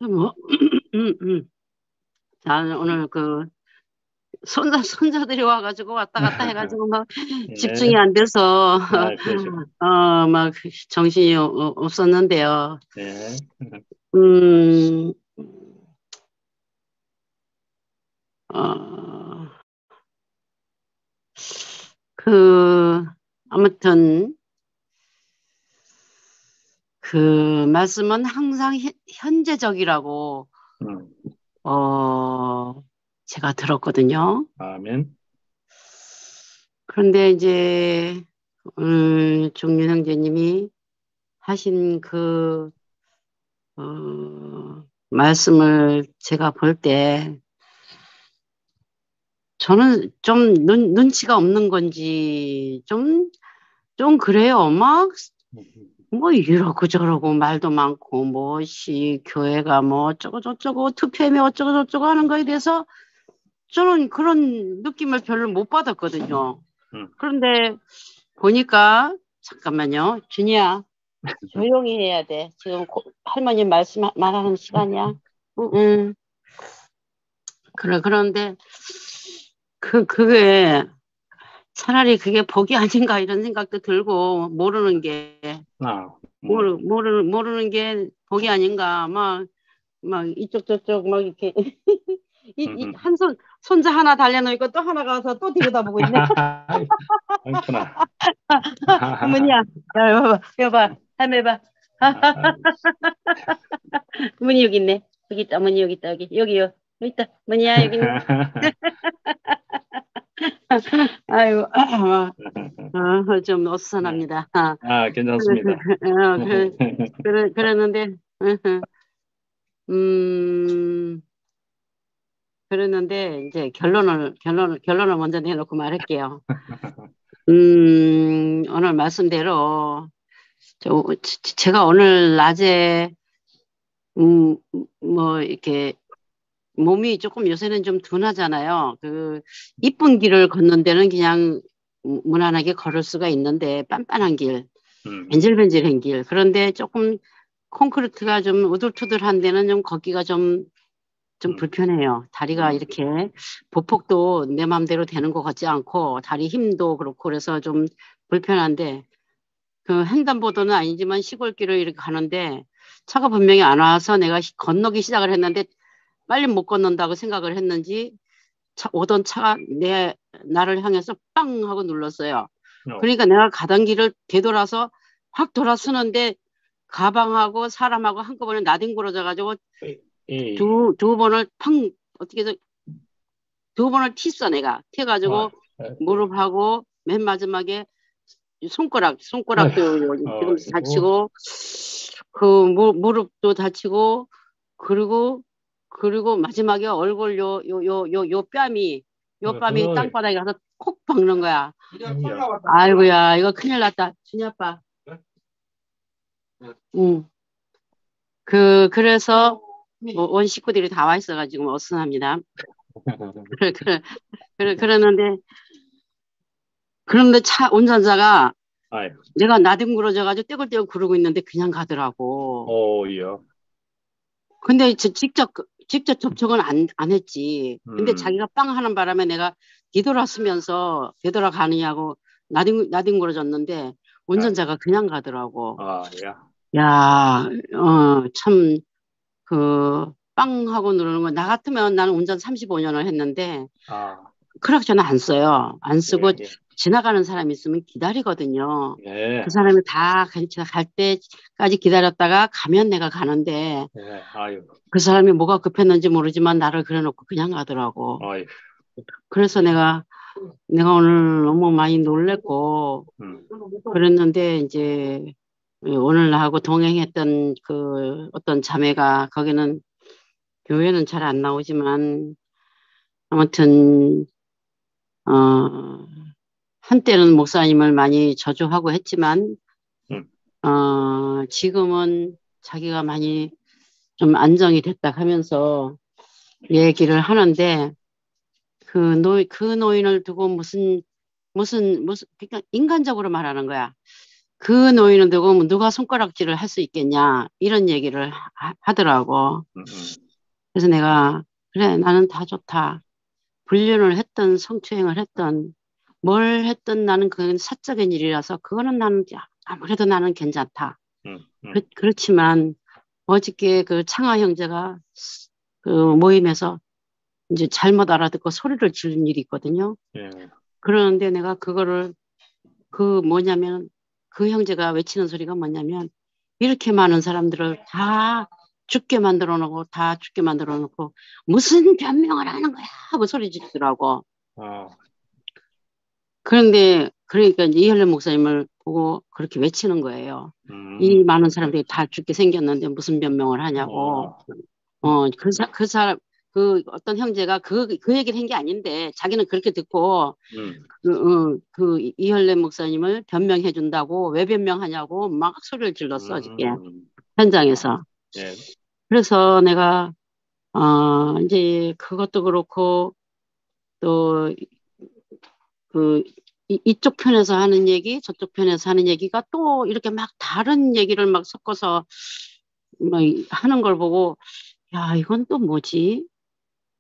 뭐, 자, 오늘 손자들이 와가지고 왔다 갔다 해가지고 막 네. 집중이 안 돼서, 그렇죠. 막 정신이 없었는데요. 네. 아무튼, 말씀은 항상 현재적이라고, 제가 들었거든요. 아멘. 그런데 이제, 종윤 형제님이 하신 말씀을 제가 볼 때, 저는 좀 눈치가 없는 건지, 좀 그래요. 뭐 이러고 저러고 말도 많고, 교회가 뭐 어쩌고저쩌고, 투표함이 어쩌고저쩌고 하는 거에 대해서 저는 그런 느낌을 별로 못 받았거든요. 그런데 보니까, 잠깐만요. 준이야, 조용히 해야 돼. 지금 할머니 말하는 시간이야. 그런데, 그게, 차라리 그게 복이 아닌가 이런 생각도 들고, 모르는 게 복이 아닌가, 이쪽 저쪽 이렇게, 손자 하나 달려놓고 또 하나 가서 또 들여다보고 있네. 어머니야, 여봐, 할매 봐. 어머니 여기 있네. 여기 있다, 어머니 여기 있다, 여기 있다, 어머니야 여기 있네. 아이고, 좀 어수선합니다. 괜찮습니다. 그랬는데, 이제 결론을 먼저 내놓고 말할게요. 오늘 말씀대로, 제가 오늘 낮에, 이렇게, 몸이 조금 요새는 좀 둔하잖아요. 이쁜 길을 걷는 데는 그냥 무난하게 걸을 수가 있는데, 빤빤한 길, 벤질벤질한 길. 그런데 조금 콘크리트가 좀 우둘투둘한 데는 좀 걷기가 좀 불편해요. 다리가 이렇게 보폭도 내 마음대로 되는 것 같지 않고, 다리 힘도 그렇고, 그래서 좀 불편한데, 횡단보도는 아니지만 시골길을 이렇게 가는데, 차가 분명히 안 와서 내가 건너기 시작을 했는데, 빨리 못 건넌다고 생각을 했는지 오던 차가 나를 향해서 빵 하고 눌렀어요. 그러니까 내가 가던 길을 되돌아서 확 돌아서는데 가방하고 사람하고 한꺼번에 나뒹굴어져가지고 두 번을 두 번을 튀었어. 내가 튀어가지고 무릎하고 맨 마지막에 손가락도 지금 다치고 무릎도 다치고 그리고 마지막에 얼굴 요 뺨이 땅바닥에 가서 콕 박는 거야. 아이고야, 이거 큰일 났다. 준이 아빠. 그래서 온 식구들이 다 와 있어가지고 어수선합니다. 그런데 운전자가 아유. 내가 나뒹굴어져가지고 떼굴떼굴 구르고 있는데 그냥 가더라고. 예. 근데 직접 접촉은 안 했지. 근데 자기가 빵 하는 바람에 내가 뒤돌아서면서 되돌아가느냐고 나뒹굴어졌는데 운전자가 그냥 가더라고. 예. 야, 참, 빵 하고 누르는 거, 나 같으면 나는 운전 35년을 했는데, 크락션은 안 써요. 안 쓰고 예. 지나가는 사람이 있으면 기다리거든요. 예. 그 사람이 다 갈 때까지 기다렸다가 가면 내가 가는데, 예. 아유. 그 사람이 뭐가 급했는지 모르지만 나를 그래놓고 그냥 가더라고. 아유. 그래서 내가 오늘 너무 많이 놀랬고, 그랬는데, 이제, 오늘 나하고 동행했던 그 어떤 자매가, 거기는 교회는 잘 안 나오지만, 아무튼, 한때는 목사님을 많이 저주하고 했지만, 지금은 자기가 많이 좀 안정이 됐다 하면서 얘기를 하는데, 그 노인을 두고 그러니까 인간적으로 말하는 거야. 그 노인을 두고 누가 손가락질을 할 수 있겠냐, 이런 얘기를 하더라고. 그래서 내가, 그래, 나는 다 좋다. 불륜을 했던, 성추행을 했던, 뭘 했든 나는 그건 사적인 일이라서 그거는 나는 아무래도 나는 괜찮다. 그렇지만 어저께 그 창하 형제가 그 모임에서 이제 잘못 알아듣고 소리를 지른 일이 있거든요. 그러는데 내가 그거를 뭐냐면 그 형제가 외치는 소리가 뭐냐면 이렇게 많은 사람들을 다 죽게 만들어 놓고 무슨 변명을 하는 거야 하고 소리 지르더라고. 그런데 그러니까 이현래 목사님을 보고 그렇게 외치는 거예요. 이 많은 사람들이 다 죽게 생겼는데 무슨 변명을 하냐고. 그 어떤 형제가 그 얘기를 한 게 아닌데 자기는 그렇게 듣고 이현래 목사님을 변명해 준다고 왜 변명하냐고 막 소리를 질렀어 어저께 현장에서. 그래서 내가 이제 그것도 그렇고 또 이쪽 편에서 하는 얘기 저쪽 편에서 하는 얘기가 또 이렇게 막 다른 얘기를 막 섞어서 막 하는 걸 보고 야 이건 또 뭐지?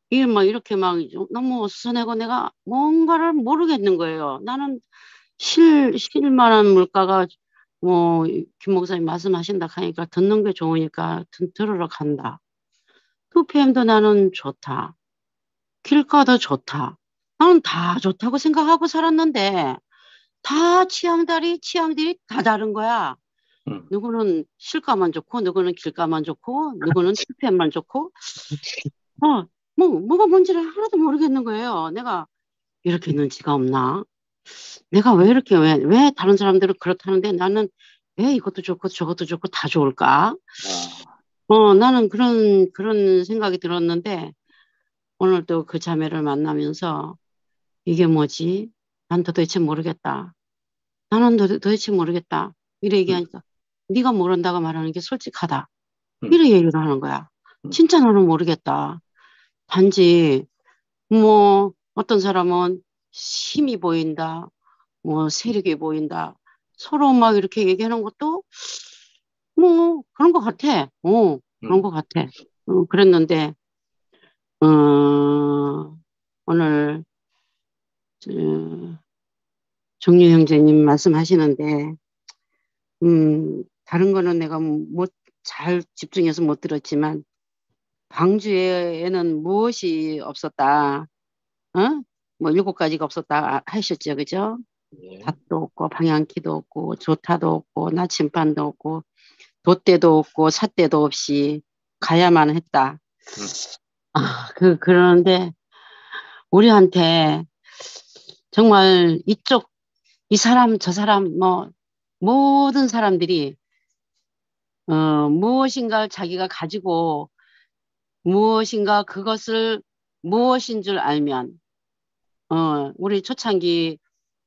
이게 막 이렇게 막 너무 어수선하고 내가 뭔가를 모르겠는 거예요. 나는 실만한 물가가 뭐 김 목사님 말씀하신다 하니까 듣는 게 좋으니까 들으러 간다. 2PM도 나는 좋다. 길가도 좋다. 나는 다 좋다고 생각하고 살았는데 다 취향들이 다 다른 거야. 누구는 실가만 좋고 누구는 길가만 좋고 누구는 2PM만 좋고 뭐가 뭔지를 하나도 모르겠는 거예요. 내가 이렇게 눈치가 없나? 내가 왜 다른 사람들은 그렇다는데 나는 왜 이것도 좋고 저것도 좋고 다 좋을까? 나는 그런 생각이 들었는데 오늘 또 그 자매를 만나면서 이게 뭐지? 난 도대체 모르겠다. 나는 도대체 모르겠다. 이래 얘기하니까 네가 모른다고 말하는 게 솔직하다. 이래 얘기를 하는 거야. 진짜 나는 모르겠다. 단지 뭐 어떤 사람은 힘이 보인다. 뭐 세력이 보인다. 서로 막 이렇게 얘기하는 것도 뭐 그런 것 같아. 그런 것 같아. 그랬는데 오늘 종류 형제님 말씀하시는데 다른 거는 내가 잘 집중해서 못 들었지만 광주에는 무엇이 없었다. 뭐 7가지가 없었다 하셨죠, 그죠? 닷도 없고 방향키도 없고 조타도 없고 나침반도 없고 돛대도 없고 삿대도 없이 가야만 했다. 그러는데 우리한테 정말 이 사람 저 사람 뭐 모든 사람들이 무엇인가 자기가 가지고 무엇인가 그것을 무엇인 줄 알면 우리 초창기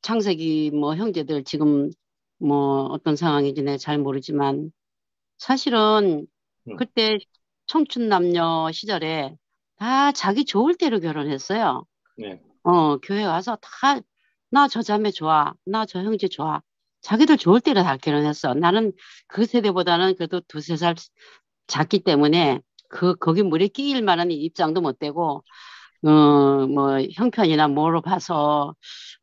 창세기 뭐 형제들 지금 뭐 어떤 상황인지 내가 잘 모르지만 사실은 그때 청춘 남녀 시절에 다 자기 좋을 대로 결혼했어요. 교회 와서 다 나 저 자매 좋아, 나 저 형제 좋아. 자기들 좋을 때를 다 결혼했어. 나는 그 세대보다는 그래도 두세 살 작기 때문에 거기 물에 끼일 만한 입장도 못 되고, 뭐, 형편이나 뭐로 봐서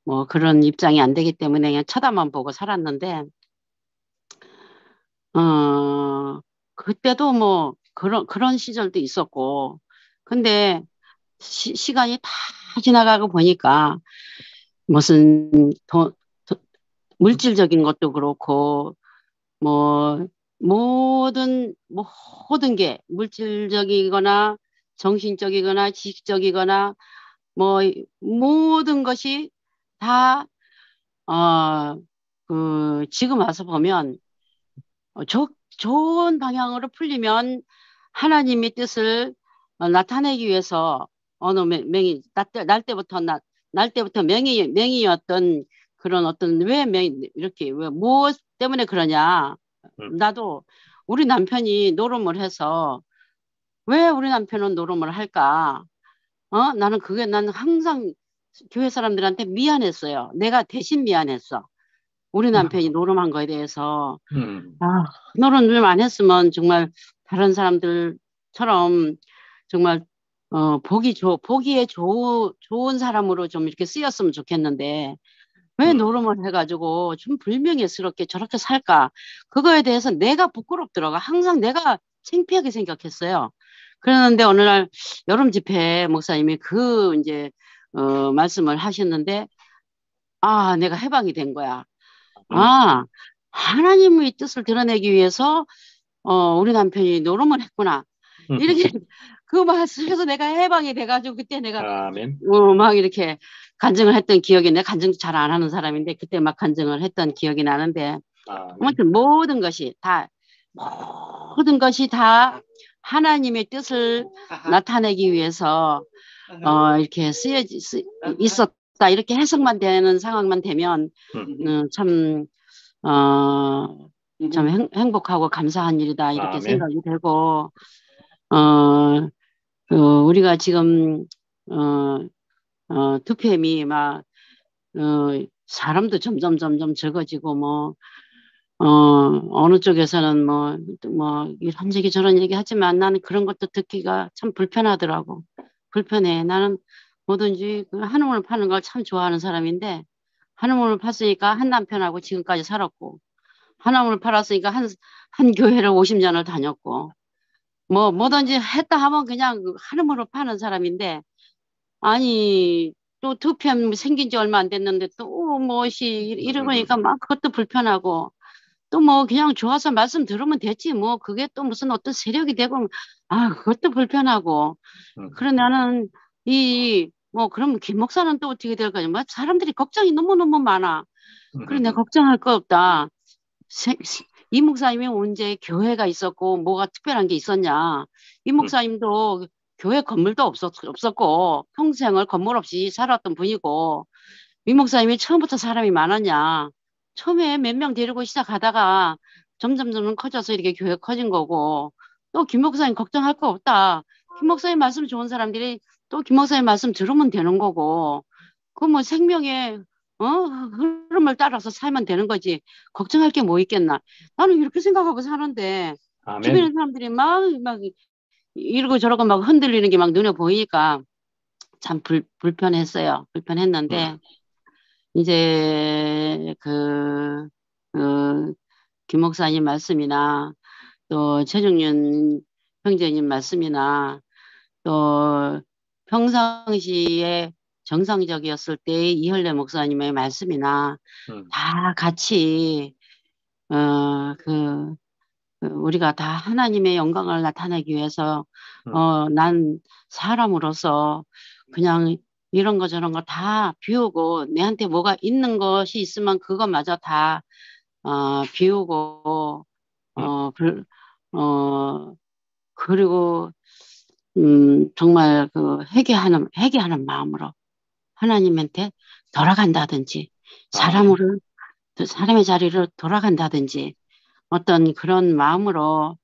뭐 그런 입장이 안 되기 때문에 그냥 쳐다만 보고 살았는데, 그때도 뭐 그런 시절도 있었고, 근데 시간이 다 지나가고 보니까 무슨 물질적인 것도 그렇고, 뭐, 모든 게 물질적이거나 정신적이거나 지식적이거나 뭐, 모든 것이 다, 지금 와서 보면, 좋은 방향으로 풀리면 하나님의 뜻을 나타내기 위해서 어느 명이, 날 때부터 명이었던 그런 어떤 이렇게, 왜, 무엇 때문에 그러냐. 나도 우리 남편이 노름을 해서 왜 우리 남편은 노름을 할까? 나는 항상 교회 사람들한테 미안했어요. 내가 대신 미안했어. 우리 남편이 노름한 거에 대해서. 노름 좀 안 했으면 정말 다른 사람들처럼 정말, 보기에 좋은 사람으로 좀 이렇게 쓰였으면 좋겠는데, 왜 노름을 해가지고 좀 불명예스럽게 저렇게 살까? 그거에 대해서 내가 부끄럽더라고. 항상 내가 창피하게 생각했어요. 그러는데 어느 날 여름 집회 목사님이 이제, 말씀을 하셨는데, 내가 해방이 된 거야. 하나님의 뜻을 드러내기 위해서, 우리 남편이 노름을 했구나. 이렇게, 그 말씀에서 내가 해방이 돼가지고, 그때 내가, 아멘. 막 이렇게 간증을 했던 기억이, 내가 간증 잘 안 하는 사람인데, 그때 막 간증을 했던 기억이 나는데, 아무튼 모든 것이 다 하나님의 뜻을 나타내기 위해서, 이렇게 있었다. 이렇게 해석만 되는 상황만 되면, 참 행복하고 감사한 일이다. 이렇게 생각이 되고, 우리가 지금, 투팸이 막, 사람도 점점 적어지고, 뭐, 어느 쪽에서는 이런 얘기 저런 얘기 하지만 나는 그런 것도 듣기가 참 불편하더라고. 불편해. 나는 뭐든지 한우물 파는 걸 참 좋아하는 사람인데, 한우물을 팠으니까 한 남편하고 지금까지 살았고, 한우물을 팔았으니까 한 교회를 50년을 다녔고, 뭐든지 했다 하면 그냥 한우물을 파는 사람인데, 아니, 또 투팸 생긴 지 얼마 안 됐는데 또 이러니까 막 그것도 불편하고, 또 그냥 좋아서 말씀 들으면 됐지. 그게 또 무슨 어떤 세력이 되고, 그것도 불편하고. 그래, 나는 그럼 김 목사는 또 어떻게 될 거냐. 사람들이 걱정이 너무너무 많아. 그래, 내가 걱정할 거 없다. 이 목사님이 언제 교회가 있었고, 뭐가 특별한 게 있었냐. 이 목사님도 교회 건물도 없었고, 평생을 건물 없이 살았던 분이고, 이 목사님이 처음부터 사람이 많았냐. 처음에 몇 명 데리고 시작하다가 점점 커져서 이렇게 교회 커진 거고, 또 김 목사님 걱정할 거 없다. 김 목사님 말씀 좋은 사람들이 또 김 목사님 말씀 들으면 되는 거고, 생명의 흐름을 따라서 살면 되는 거지. 걱정할 게 뭐 있겠나. 나는 이렇게 생각하고 사는데, 주변의 사람들이 막 이러고 저러고 막 흔들리는 게 막 눈에 보이니까 참 불편했어요. 불편했는데, 이제 김 목사님 말씀이나 또 최종윤 형제님 말씀이나 또 평상시에 정상적이었을 때의 이혈래 목사님의 말씀이나 다 같이 우리가 다 하나님의 영광을 나타내기 위해서 난 사람으로서 그냥 이런 거 저런 거 다 비우고 내한테 뭐가 있는 것이 있으면 그것마저 다 비우고 그리고 정말 회개하는 마음으로 하나님한테 돌아간다든지 사람의 자리로 돌아간다든지 어떤 그런 마음으로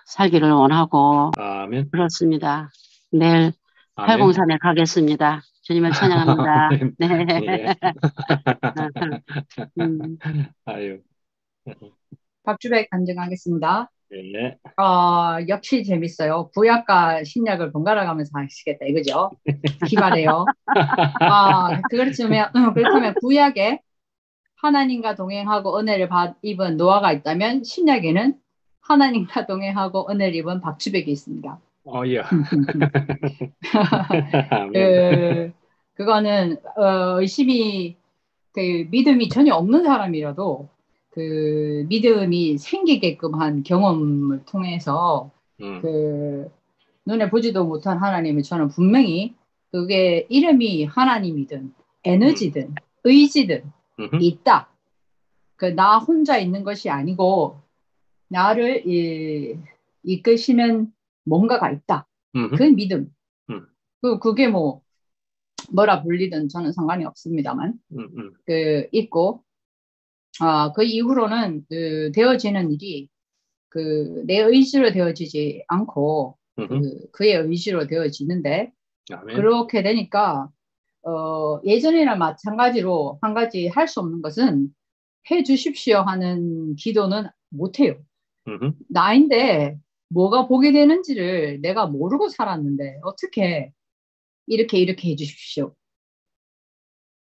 살기를 원하고 그렇습니다. 내일 팔공산에 가겠습니다. 주님을 찬양합니다. 네. 예. 아유. 박주백 간증하겠습니다. 예. 역시 재밌어요. 구약과 신약을 번갈아 가면서 하시겠다 이거죠. 기발해요. 그렇다면 구약에 하나님과 동행하고 은혜를 입은 노아가 있다면 신약에는 하나님과 동행하고 은혜를 입은 박주백이 있습니다. 예. 그거는 의심이 믿음이 전혀 없는 사람이라도 그 믿음이 생기게끔 한 경험을 통해서 눈에 보지도 못한 하나님을 저는 분명히 그게 이름이 하나님이든 에너지든 의지든 있다. 나 혼자 있는 것이 아니고 나를 이끄시는 뭔가가 있다. 그 믿음. 그게 뭐라 불리든 저는 상관이 없습니다만 있고 그 이후로는 되어지는 일이 내 의지로 되어지지 않고 그의 의지로 되어지는데 아멘. 그렇게 되니까 예전이나 마찬가지로 한 가지 할 수 없는 것은 해 주십시오 하는 기도는 못해요. 나인데 뭐가 보게 되는지를 내가 모르고 살았는데 어떻게 이렇게 해 주십시오.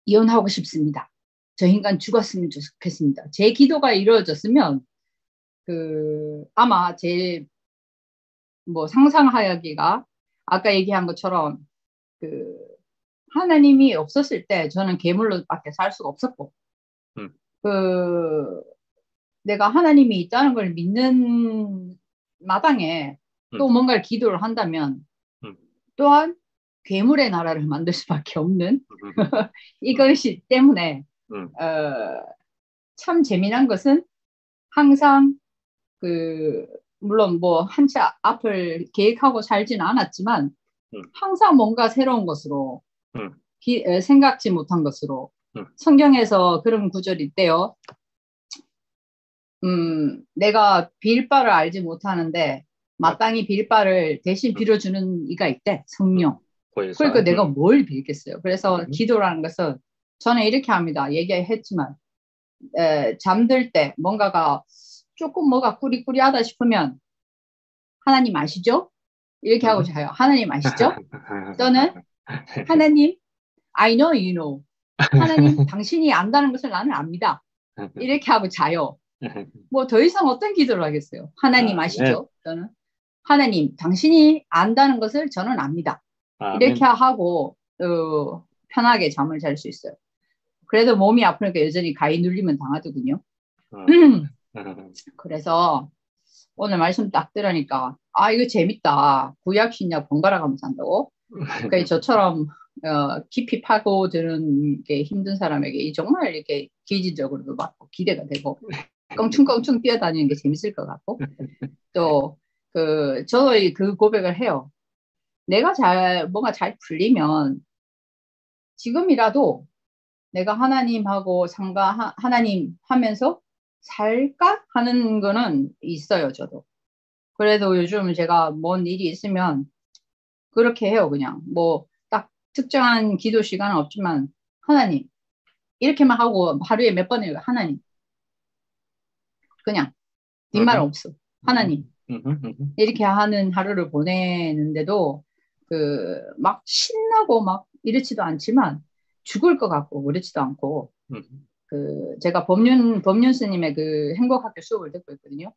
이혼하고 싶습니다. 저 인간 죽었으면 좋겠습니다. 제 기도가 이루어졌으면 아마 제 상상하기가 아까 얘기한 것처럼 하나님이 없었을 때 저는 괴물로밖에 살 수가 없었고 내가 하나님이 있다는 걸 믿는 마당에 또 뭔가를 기도를 한다면 또한 괴물의 나라를 만들 수밖에 없는 이것이 때문에 참 재미난 것은 항상 물론 한치 앞을 계획하고 살지는 않았지만 항상 뭔가 새로운 것으로 생각지 못한 것으로 성경에서 그런 구절이 있대요. 내가 빌 바를 알지 못하는데 마땅히 빌 바를 대신 빌어주는 이가 있대. 성령. 그러니까 내가 뭘 빌겠어요. 그래서 기도라는 것은 저는 이렇게 합니다. 얘기했지만 잠들 때 뭔가가 조금 뭐가 꾸리꾸리하다 싶으면 하나님 아시죠? 이렇게 하고 자요. 하나님 아시죠? 또는 하나님 I know you know. 하나님 당신이 안다는 것을 나는 압니다. 이렇게 하고 자요. 더 이상 어떤 기도를 하겠어요? 하나님 아시죠? 또는 하나님 당신이 안다는 것을 저는 압니다. 이렇게 하고 편하게 잠을 잘 수 있어요. 그래도 몸이 아프니까 여전히 가위 눌리면 당하더군요. 그래서 오늘 말씀 딱 들으니까 이거 재밌다. 구약 신약 번갈아 가면서 한다고. 그러니까 저처럼 깊이 파고드는 게 힘든 사람에게 정말 이렇게 기질적으로도 맞고 기대가 되고 껑충껑충 뛰어다니는 게 재밌을 것 같고 또 저도 그 고백을 해요. 내가 뭔가 잘 풀리면 지금이라도 내가 하나님하고 하나님 하면서 살까 하는 거는 있어요. 저도. 그래도 요즘 제가 뭔 일이 있으면 그렇게 해요. 그냥 딱 특정한 기도 시간은 없지만 하나님 이렇게만 하고 하루에 몇 번을 하나님 그냥 뒷말 없어. 하나님 이렇게 하는 하루를 보내는데도 막 신나고 막 이렇지도 않지만 죽을 것 같고 그렇지도 않고 제가 법륜 스님의 행복학교 수업을 듣고 있거든요.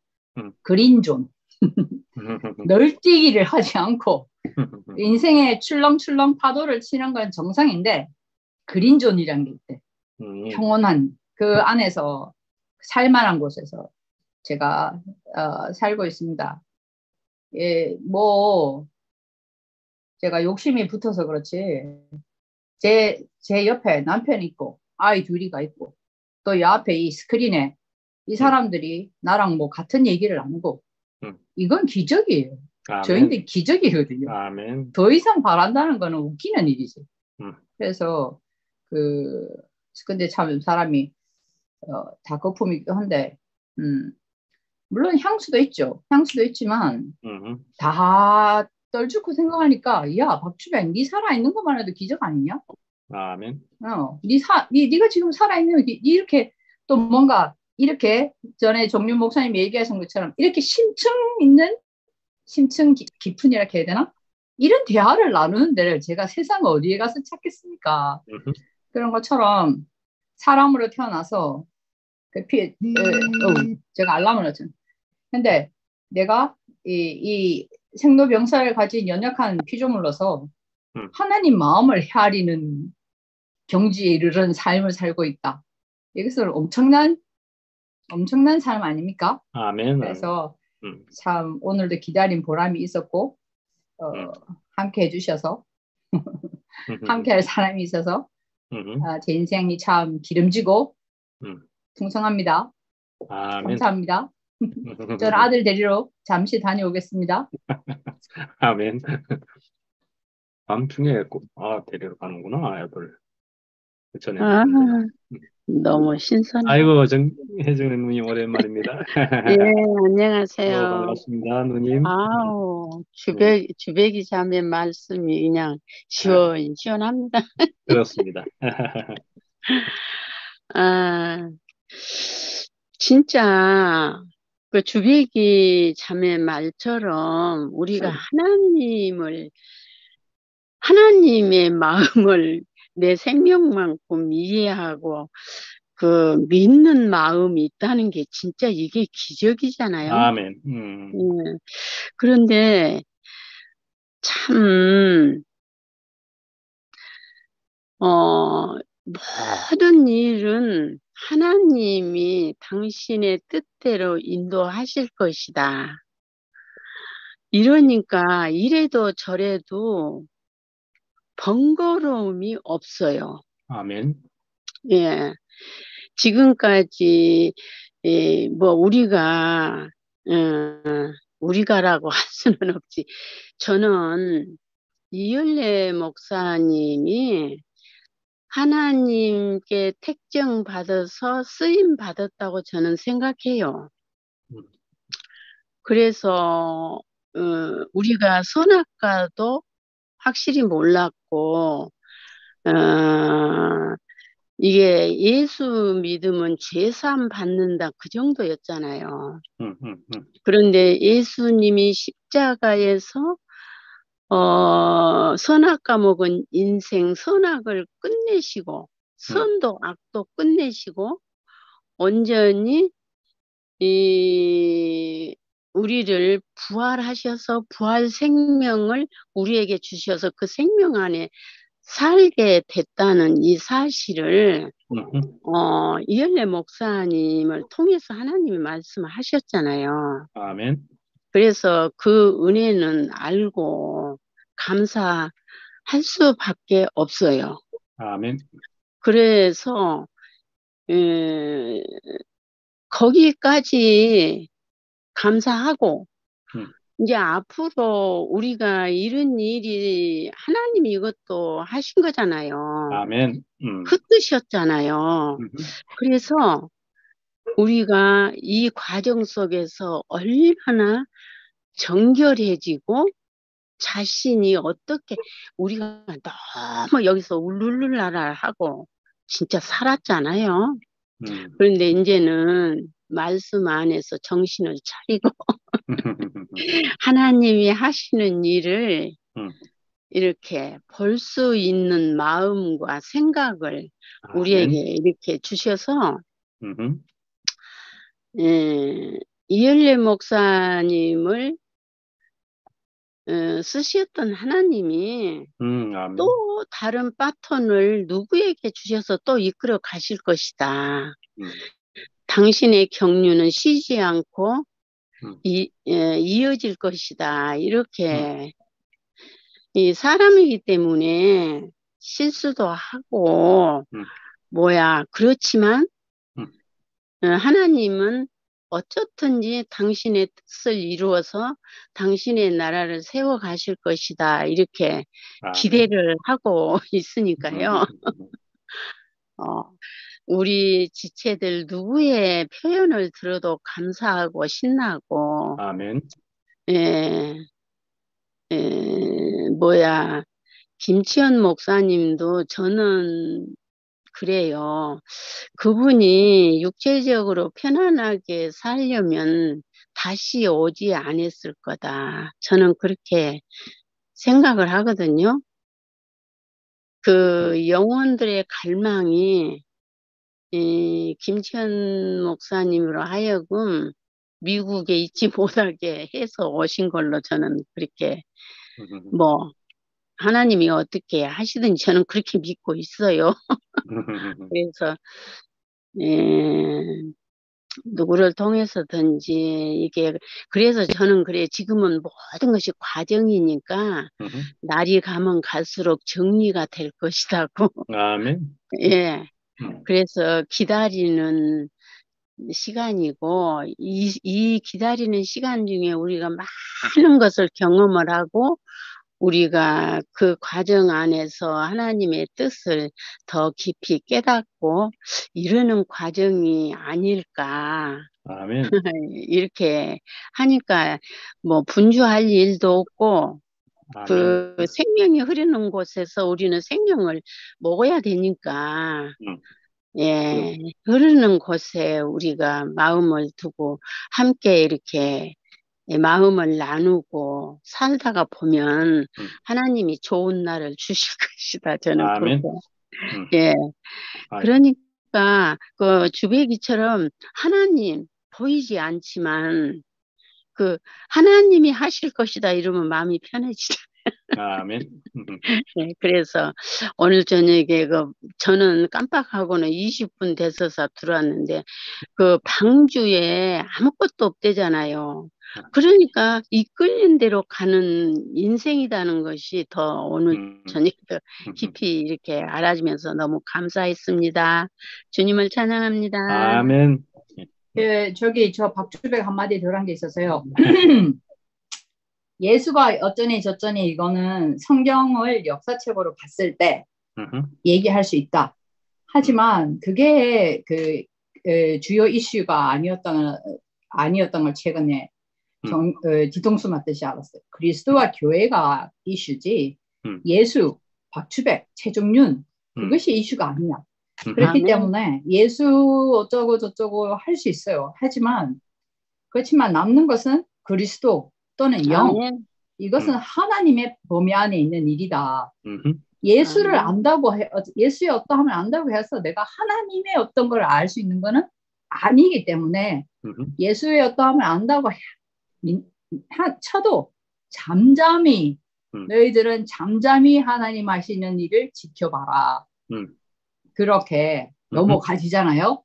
그린존 널뛰기를 하지 않고 인생의 출렁출렁 파도를 치는 건 정상인데 그린존이라는 게 있대. 평온한 그 안에서 살만한 곳에서 제가 살고 있습니다. 제가 욕심이 붙어서 그렇지 제 옆에 남편이 있고 아이 둘이가 있고 또 이 앞에 이 스크린에 이 사람들이 나랑 같은 얘기를 나누고 이건 기적이에요. 아멘. 저희들 기적이거든요. 아멘. 더 이상 바란다는 거는 웃기는 일이지. 그래서 근데 참 사람이 다 거품이기도 한데 물론 향수도 있죠. 향수도 있지만 다 떨죽고 생각하니까 야 박주변 네 살아있는 것만 해도 기적 아니냐? 아멘. 네가 지금 살아있는 이렇게 또 뭔가 이렇게 전에 정윤 목사님 얘기하신 것처럼 이렇게 심층 깊은 이렇게 해야 되나? 이런 대화를 나누는 데를 제가 세상 어디에 가서 찾겠습니까? 그런 것처럼 사람으로 태어나서 제가 알람을 넣었죠. 근데 내가 이 생로병사를 가진 연약한 피조물로서 하나님 마음을 헤아리는 경지에 이르는 삶을 살고 있다. 이것은 엄청난 삶 아닙니까? 아멘. 그래서 참 오늘도 기다린 보람이 있었고 함께 해주셔서 함께 할 사람이 있어서 제 인생이 참 기름지고 풍성합니다. 아멘. 감사합니다. 저는 아들 데리러 잠시 다녀오겠습니다. 아멘. 밤중에 꼭 데리러 가는구나, 아들. 전에. 너무 신선해. 아이고, 혜정 누님 오랜만입니다. 예, 안녕하세요. 반갑습니다, 누님. 아우, 주배기 자매 말씀이 그냥 시원합니다. 그렇습니다. 진짜 그 주배기 자매 말처럼 우리가 하나님의 마음을 내 생명만큼 이해하고 그 믿는 마음이 있다는 게 진짜 이게 기적이잖아요. 아멘. 그런데 참 모든 일은 하나님이 당신의 뜻대로 인도하실 것이다. 이러니까 이래도 저래도 번거로움이 없어요. 아멘. 예. 지금까지, 뭐, 우리가라고 할 수는 없지. 저는 이열래 목사님이 하나님께 택정받아서 쓰임받았다고 저는 생각해요. 그래서, 우리가 선악과도 확실히 몰랐고, 이게 예수 믿으면 제삼 받는다 그 정도였잖아요. 그런데 예수님이 십자가에서 선악과 먹은 인생 선악을 끝내시고 선도 악도 끝내시고 온전히 우리를 부활하셔서 부활 생명을 우리에게 주셔서 그 생명 안에 살게 됐다는 이 사실을 이열래 목사님을 통해서 하나님이 말씀하셨잖아요. 아멘. 그래서 그 은혜는 알고 감사할 수밖에 없어요. 아멘. 그래서 거기까지 감사하고 이제 앞으로 우리가 이런 일이 하나님이 이것도 하신 거잖아요. 아멘. 흩으셨잖아요. 그래서 우리가 이 과정 속에서 얼마나 정결해지고 자신이 어떻게 우리가 너무 여기서 울룰랄라 하고 진짜 살았잖아요. 그런데 이제는 말씀 안에서 정신을 차리고 하나님이 하시는 일을 이렇게 볼 수 있는 마음과 생각을 우리에게 이렇게 주셔서 이열래 목사님을 쓰셨던 하나님이 또 다른 바톤을 누구에게 주셔서 또 이끌어 가실 것이다. 당신의 경륜은 쉬지 않고 이어질 것이다. 이렇게 이 사람이기 때문에 실수도 하고 그렇지만 하나님은 어쨌든지 당신의 뜻을 이루어서 당신의 나라를 세워 가실 것이다. 이렇게 기대를 하고 있으니까요. 우리 지체들 누구의 표현을 들어도 감사하고 신나고. 아멘. 예. 김치현 목사님도 저는 그래요. 그분이 육체적으로 편안하게 살려면 다시 오지 않았을 거다. 저는 그렇게 생각을 하거든요. 그 영혼들의 갈망이 이 김치현 목사님으로 하여금 미국에 있지 못하게 해서 오신 걸로 저는 그렇게 뭐 하나님이 어떻게 하시든지 저는 그렇게 믿고 있어요. 그래서 누구를 통해서든지 이게 그래서 저는 그래 지금은 모든 것이 과정이니까 날이 가면 갈수록 정리가 될 것이라고. 아멘. 예. 그래서 기다리는 시간이고 이 기다리는 시간 중에 우리가 많은 것을 경험을 하고 우리가 그 과정 안에서 하나님의 뜻을 더 깊이 깨닫고 이러는 과정이 아닐까. 아멘. 이렇게 하니까 뭐 분주할 일도 없고 아멘. 그 생명이 흐르는 곳에서 우리는 생명을 먹어야 되니까 예, 흐르는 곳에 우리가 마음을 두고 함께 이렇게 마음을 나누고 살다가 보면 하나님이 좋은 날을 주실 것이다. 저는 아멘. 그렇고 예, 그러니까 그 주배기처럼 하나님 보이지 않지만 그 하나님이 하실 것이다 이러면 마음이 편해지죠. 아멘. 네, 그래서 오늘 저녁에 저는 깜빡하고는 20분 돼서서 들어왔는데 그 방주에 아무것도 없대잖아요. 그러니까 이끌린 대로 가는 인생이라는 것이 더 오늘 저녁에 깊이 이렇게 알아지면서 너무 감사했습니다. 주님을 찬양합니다. 아멘. 저기 저 박주백 한마디 덜 한 게 있어서요. 예수가 어쩌니 저쩌니 이거는 성경을 역사책으로 봤을 때 얘기할 수 있다. 하지만 그게 주요 이슈가 아니었던 걸 최근에 뒤통수 맞듯이 알았어요. 그리스도와 교회가 이슈지 예수, 박주백, 최종윤 그것이 이슈가 아니야. 그렇기 때문에 예수 어쩌고 저쩌고 할 수 있어요. 그렇지만 남는 것은 그리스도 또는 영. 이것은 하나님의 범위 안에 있는 일이다. 예수를 안다고 예수의 어떠함을 안다고 해서 내가 하나님의 어떤 걸 알 수 있는 거는 아니기 때문에 예수의 어떠함을 안다고 쳐도 잠잠히 너희들은 잠잠히 하나님 하시는 일을 지켜봐라. 그렇게 넘어가지잖아요.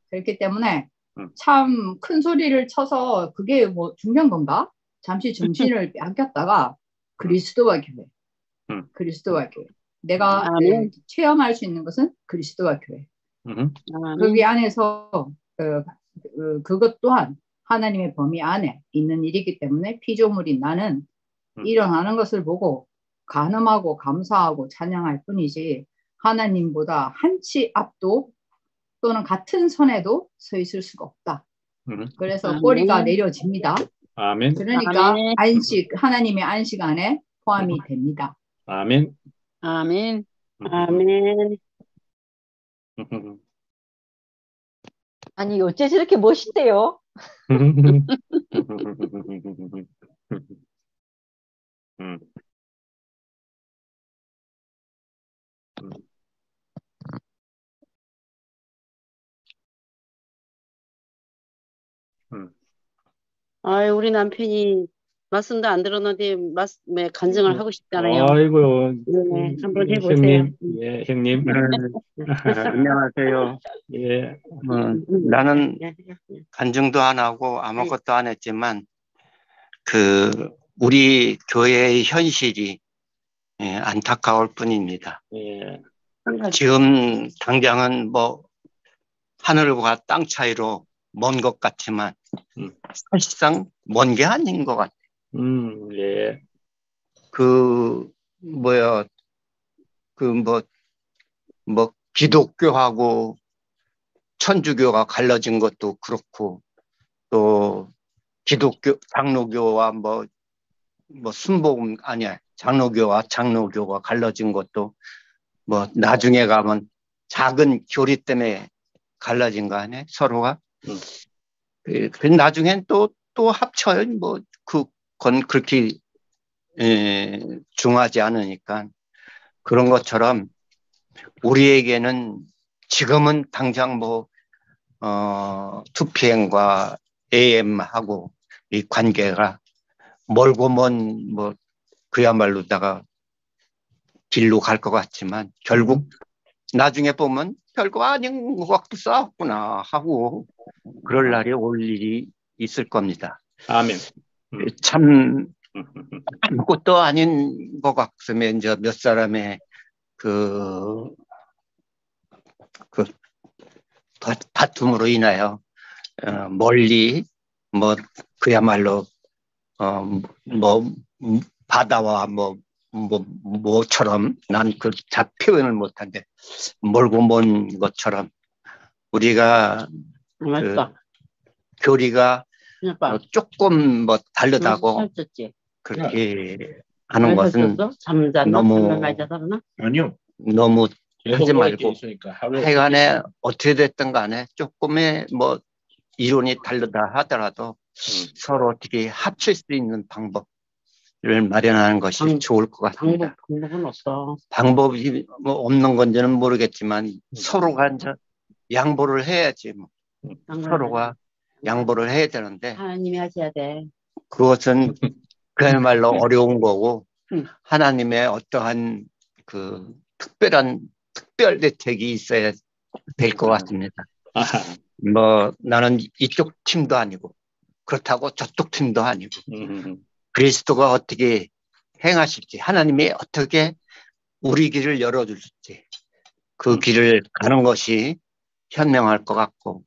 그렇기 때문에 참 큰 소리를 쳐서 그게 뭐 중요한 건가? 잠시 정신을 빼앗겼다가 그리스도와 교회. 내가 체험할 수 있는 것은 그리스도와 교회. 거기 안에서 그것 또한 하나님의 범위 안에 있는 일이기 때문에 피조물인 나는 일어나는 것을 보고 간음하고 감사하고 찬양할 뿐이지 하나님보다 한 치 앞도 또는 같은 선에도 서 있을 수가 없다. 그래서 꼬리가 내려집니다. 아멘. 그러니까 하나님의 안식 안에 포함이 됩니다. 아멘. 아멘. 아멘. 아니 어째 저렇게 멋있대요? 우리 남편이 말씀도 안 들었는데 간증을 하고 싶잖아요. 아이고, 네, 한번 해보세요. 형님. 안녕하세요. 예. 나는 간증도 안 하고 아무것도 안 했지만 우리 교회의 현실이 안타까울 뿐입니다. 예. 지금 당장은 뭐 하늘과 땅 차이로 먼 것 같지만 사실상 먼 게 아닌 것 같아요. 예. 기독교하고 천주교가 갈라진 것도 그렇고 또 기독교 장로교와 뭐 순복음 아니야 장로교와 장로교가 갈라진 것도 뭐 나중에 가면 작은 교리 때문에 갈라진 거 아니에요 서로가. 그 나중엔 또 합쳐요. 뭐 그건 그렇게 중하지 않으니까. 그런 것처럼 우리에게는 지금은 당장 뭐 2PM과 AM하고 이 관계가 멀고 먼 뭐 그야말로다가 길로 갈 것 같지만 결국 나중에 보면 별거 아닌 것 같고 싸웠구나 하고 그럴 날이 올 일이 있을 겁니다. 아멘. 참 아무것도 아닌 것 같으면 이제 몇 사람의 그 다툼으로 인하여 멀리 뭐 그야말로 뭐 바다와 뭐처럼 난 그 잘 표현을 못한데 멀고 먼 것처럼 우리가 그 교리가 조금 뭐 다르다고 그렇게 하는 것은 너무 아니요. 너무 하지 말고 하여간에 어떻게 됐든 간에 조금의 뭐 이론이 다르다 하더라도 서로 어떻게 합칠 수 있는 방법을 마련하는 것이 좋을 것 같습니다. 방법은 없어. 방법이 뭐 없는 건지는 모르겠지만 서로가 이제 양보를 해야지 뭐. 서로가 양보를 해야 되는데 하나님이 하셔야 돼. 그것은 그야말로 어려운 거고 하나님의 어떠한 그 특별 대책이 있어야 될 것 같습니다. 뭐 나는 이쪽 팀도 아니고 그렇다고 저쪽 팀도 아니고 그리스도가 어떻게 행하실지 하나님이 어떻게 우리 길을 열어줄지 그 길을 가는 것이 현명할 것 같고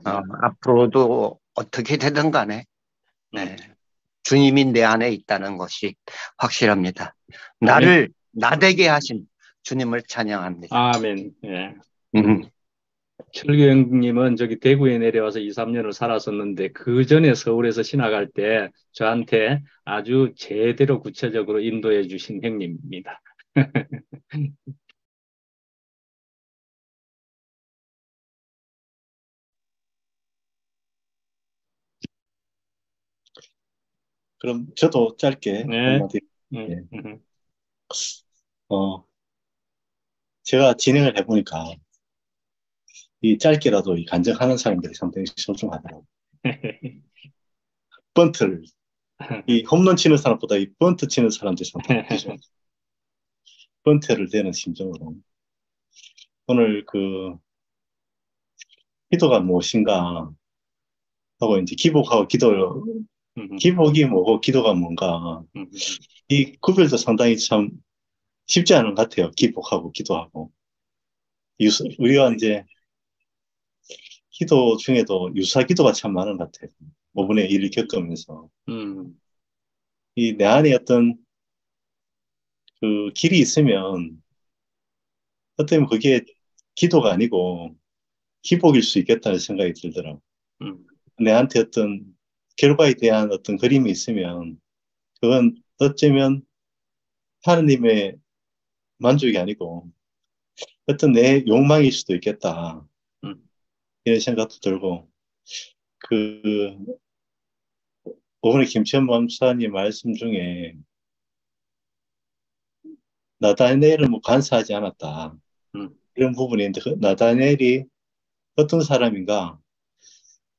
앞으로도 어떻게 되든 간에 주님이 내 안에 있다는 것이 확실합니다. 나를 나되게 하신 주님을 찬양합니다. 아멘. 예. 철규형님은 저기 대구에 내려와서 2, 3년을 살았었는데 그 전에 서울에서 신학할 때 저한테 아주 제대로 구체적으로 인도해 주신 형님입니다. 그럼 저도 짧게 한마디. 제가 진행을 해보니까 이 짧게라도 이 간증하는 사람들이 상당히 소중하더라고요. 번트를 이 홈런 치는 사람보다 이 번트 치는 사람들이 상당히 소중해요. 번트를 대는 심정으로 오늘 그 기도가 무엇인가 하고 이제 기복하고 기복이 뭐고 기도가 뭔가 이 구별도 상당히 참 쉽지 않은 것 같아요. 기복하고 기도하고 우리가 이제 기도 중에도 유사 기도가 참 많은 것 같아요. 5분의 1을 겪으면서 이 내 안에 어떤 그 길이 있으면 어쩌면 그게 기도가 아니고 기복일 수 있겠다는 생각이 들더라고요. 내한테 어떤 결과에 대한 어떤 그림이 있으면 그건 어쩌면 하느님의 만족이 아니고 어떤 내 욕망일 수도 있겠다. 이런 생각도 들고 그 오늘 김천 목사님 말씀 중에 나다니엘을 뭐 간사하지 않았다. 이런 부분이 있는데 그 나다니엘이 어떤 사람인가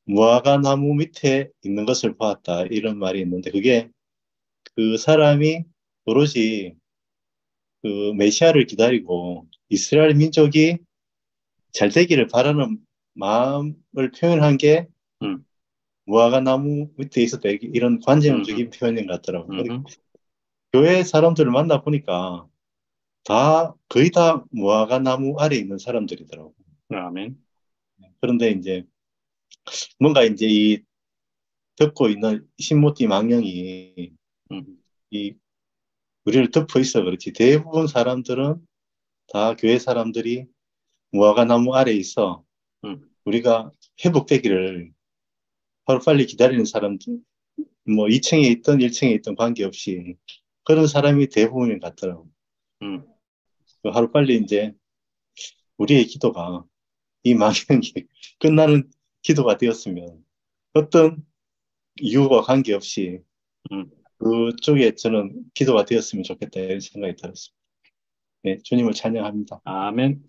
무화과 나무 밑에 있는 것을 보았다. 이런 말이 있는데 그게 그 사람이 오로지 그 메시아를 기다리고 이스라엘 민족이 잘 되기를 바라는 마음을 표현한 게 무화과 나무 밑에 있었다. 이런 관념적인 표현인 것 같더라고요. 교회 사람들을 만나 보니까 거의 다 무화과 나무 아래 있는 사람들이더라고요. 아멘. 그런데 이제 뭔가 이제 이 덮고 있는 신모티 망령이 이 우리를 덮어 있어 그렇지 대부분 사람들은 다 교회 사람들이 무화과 나무 아래 있어 우리가 회복되기를 하루빨리 기다리는 사람들 뭐 2층에 있던 1층에 있던 관계없이 그런 사람이 대부분인 것 같더라고. 하루빨리 이제 우리의 기도가 이 망연이 끝나는 기도가 되었으면 어떤 이유와 관계없이 그쪽에 저는 기도가 되었으면 좋겠다 이런 생각이 들었습니다. 네, 주님을 찬양합니다. 아멘.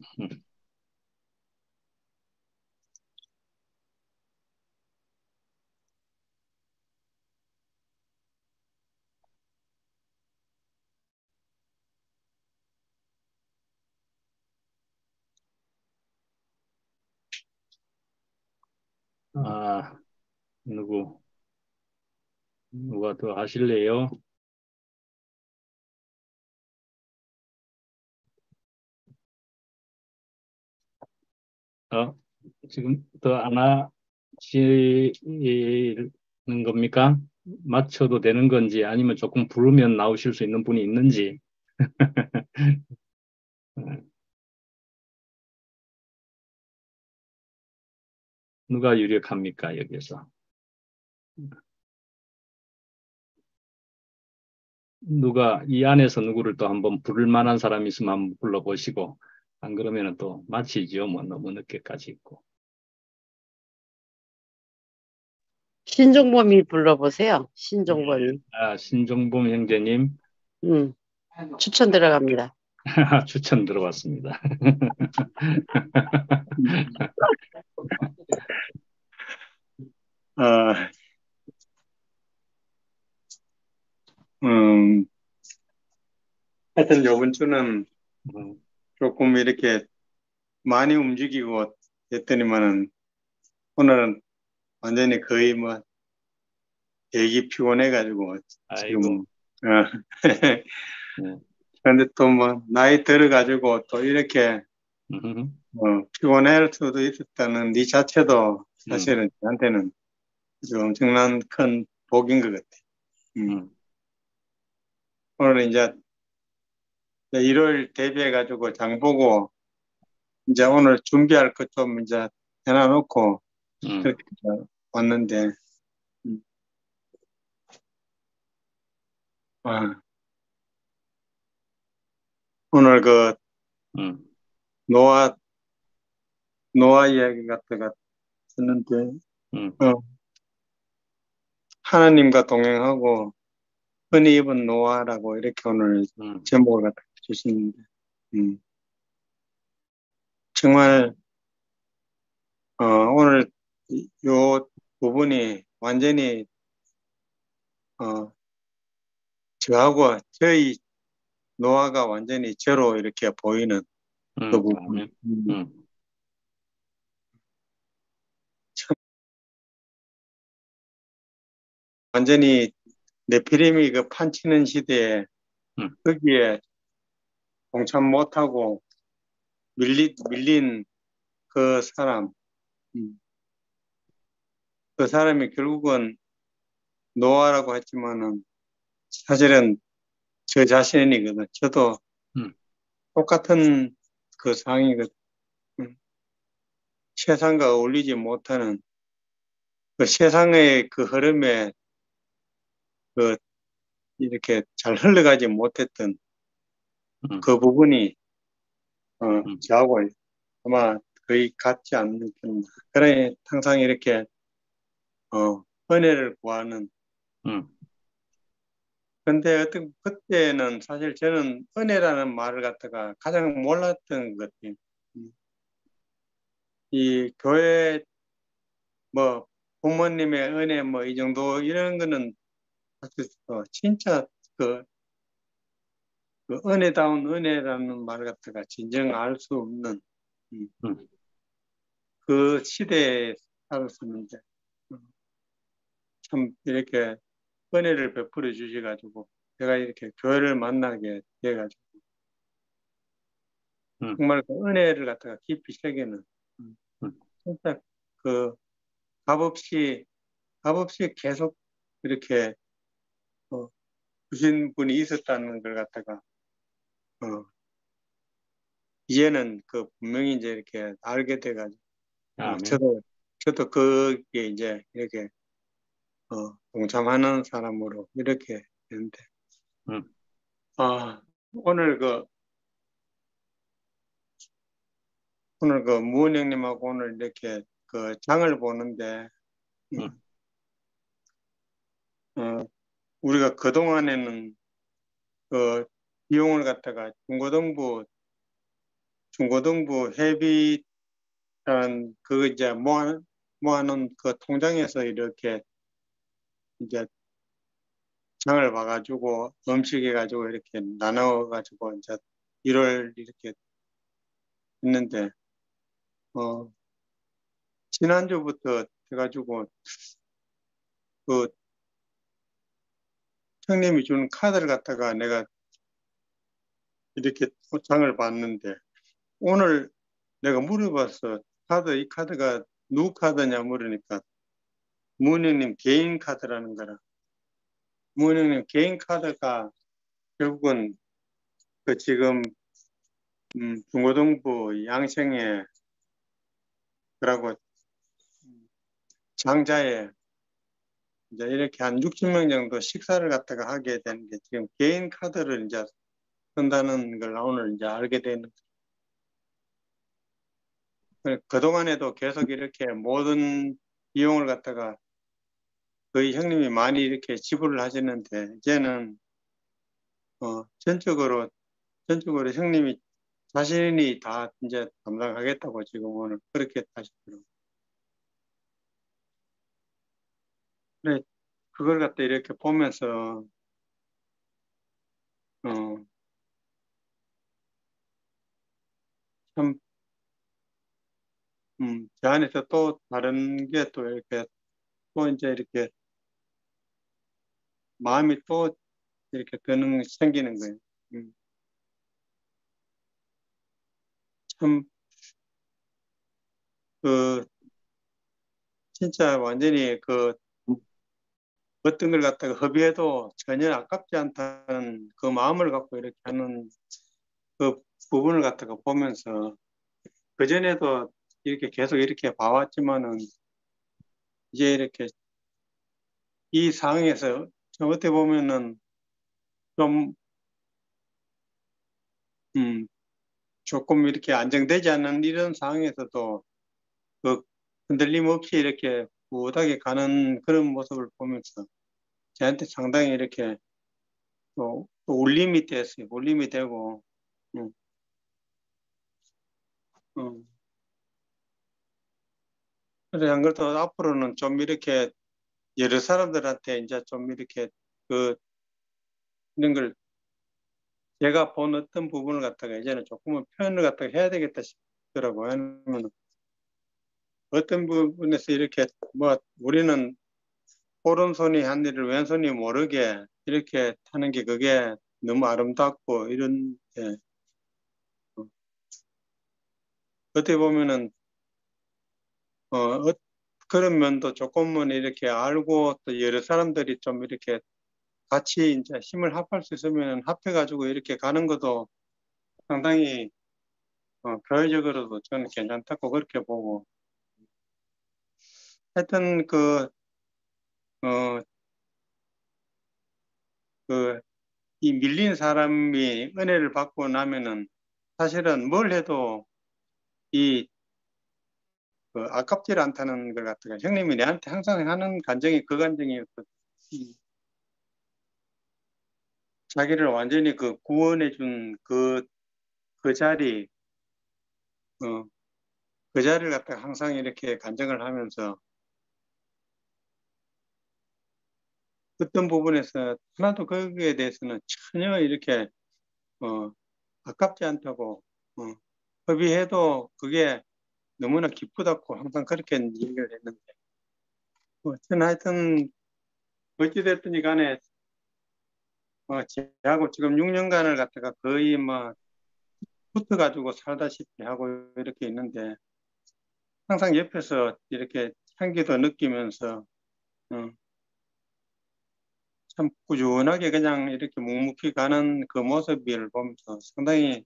누가 더 하실래요? 지금 더 안 하시는 겁니까? 맞춰도 되는 건지 아니면 조금 부르면 나오실 수 있는 분이 있는지. 누가 유력합니까, 여기서? 누가 이 안에서 누구를 또 한번 부를 만한 사람이 있으면 한번 불러보시고, 안 그러면 또 마치지요. 뭐 너무 늦게까지 있고. 신종범이 불러보세요. 신종범이. 신종범 형제님. 추천 들어갑니다. 추천 들어봤습니다. 하여튼 요번 주는 조금 이렇게 많이 움직이고 했더니만은 오늘은 완전히 거의 뭐 되게 피곤해가지고 지금 그런데 또 뭐 나이 들어가지고 또 이렇게 피곤할 수도 있었다는 이 자체도 사실은 저한테는 아주 엄청난 큰 복인 것 같아. 오늘 이제 1월 대비해가지고 장 보고 이제 오늘 준비할 것 좀 이제 해놔놓고 그렇게 왔는데 오늘 그 노아 이야기 갖다가 듣는데 하나님과 동행하고 흔히 입은 노아라고 이렇게 오늘 제목을 갖다 주시는데 정말 오늘 요 부분이 완전히 저하고 저희 노아가 완전히 저로 이렇게 보이는 그 부분. 완전히 네피림이 그 판치는 시대에 거기에 동참 못하고 밀린 그 사람, 그 사람이 결국은 노아라고 했지만은 사실은 저 자신이거든. 저도 똑같은 그 상황이거든. 세상과 어울리지 못하는 그 세상의 그 흐름에 그 이렇게 잘 흘러가지 못했던 그 부분이 저하고 아마 거의 같지 않는 편입니다. 그래 항상 이렇게 은혜를 구하는. 근데 어떤 그때는 사실 저는 은혜라는 말을 갖다가 가장 몰랐던 것 같아요. 이 교회 뭐 부모님의 은혜 뭐 이 정도 이런 거는 진짜 그 은혜다운 은혜라는 말 갖다가 진정 알 수 없는 그 시대에 살았었는데 참 이렇게 은혜를 베풀어 주셔가지고 제가 이렇게 교회를 만나게 돼가지고 정말 그 은혜를 갖다가 깊이 새기는 진짜 그 값없이 계속 이렇게 주신 분이 있었다는 걸 갖다가 이제는 그 분명히 이제 이렇게 알게 돼가지고 저도 그게 이제 이렇게 동참하는 사람으로 이렇게 되는데, 오늘 무은 형님하고 오늘 이렇게 장을 보는데, 우리가 그동안에는 비용을 갖다가 중고등부 회비라는 이제 모아놓은 그 통장에서 이렇게 이제 장을 봐가지고 음식해가지고 이렇게 나눠가지고 이제 일을 이렇게 했는데, 지난주부터 해가지고 형님이 준 카드를 갖다가 내가 이렇게 장을 봤는데, 오늘 내가 물어봤어. 이 카드가 누구 카드냐 물으니까 무은 형님 개인 카드라는 거라. 무은 형님 개인 카드가 결국은 지금 중고등부 양생에 그러고 장자에 이제 이렇게 한 60명 정도 식사를 갖다가 하게 되는 게 지금 개인 카드를 이제 쓴다는 걸 오늘 이제 알게 되는 거예요. 그동안에도 계속 이렇게 모든 비용을 갖다가 거의 형님이 많이 이렇게 지불을 하시는데, 이제는 전적으로 형님이 자신이 다 이제 담당하겠다고 지금 오늘 그렇게 하시더라고요. 그래, 그걸 갖다 이렇게 보면서, 참, 제 안에서 또 다른 게 또 이렇게, 또 이제 이렇게, 마음이 또 이렇게 생기는 거예요. 참, 진짜 완전히 어떤 걸 갖다가 허비해도 전혀 아깝지 않다는 그 마음을 갖고 이렇게 하는 그 부분을 갖다가 보면서, 그전에도 이렇게 계속 이렇게 봐왔지만은, 이제 이렇게 이 상황에서 어떻게 보면은 좀, 조금 이렇게 안정되지 않는 이런 상황에서도 흔들림 없이 이렇게 꿋하게 가는 그런 모습을 보면서 저한테 상당히 이렇게 또 울림이 됐어요. 울림이 되고, 그래, 안 그래도 앞으로는 좀 이렇게 여러 사람들한테 이제 좀 이렇게 이런 걸 제가 본 어떤 부분을 갖다가 이제는 조금은 표현을 갖다가 해야 되겠다 싶더라고요. 아니면 어떤 부분에서 이렇게 우리는 오른손이 한 일을 왼손이 모르게 이렇게 하는 게 그게 너무 아름답고 이런, 어떻게 보면은 그런 면도 조금은 이렇게 알고 또 여러 사람들이 좀 이렇게 같이 이제 힘을 합할 수 있으면 합해가지고 이렇게 가는 것도 상당히 교회적으로도 저는 괜찮다고 그렇게 보고, 하여튼 이 밀린 사람이 은혜를 받고 나면은 사실은 뭘 해도 아깝지 않다는 걸 갖다가 형님이 내한테 항상 하는 간증이 그 간증이었거든. 자기를 완전히 구원해 준 그 자리, 그 자리를 갖다가 항상 이렇게 간증을 하면서 어떤 부분에서 하나도 거기에 대해서는 전혀 이렇게 아깝지 않다고, 허비해도 그게 너무나 기쁘다고 항상 그렇게 얘기를 했는데, 저는 하여튼 어찌됐든지 간에 제하고 지금 6년간을 갖다가 거의 붙어가지고 살다시피 하고 이렇게 있는데, 항상 옆에서 이렇게 향기도 느끼면서 참 꾸준하게 그냥 이렇게 묵묵히 가는 그 모습을 보면서 상당히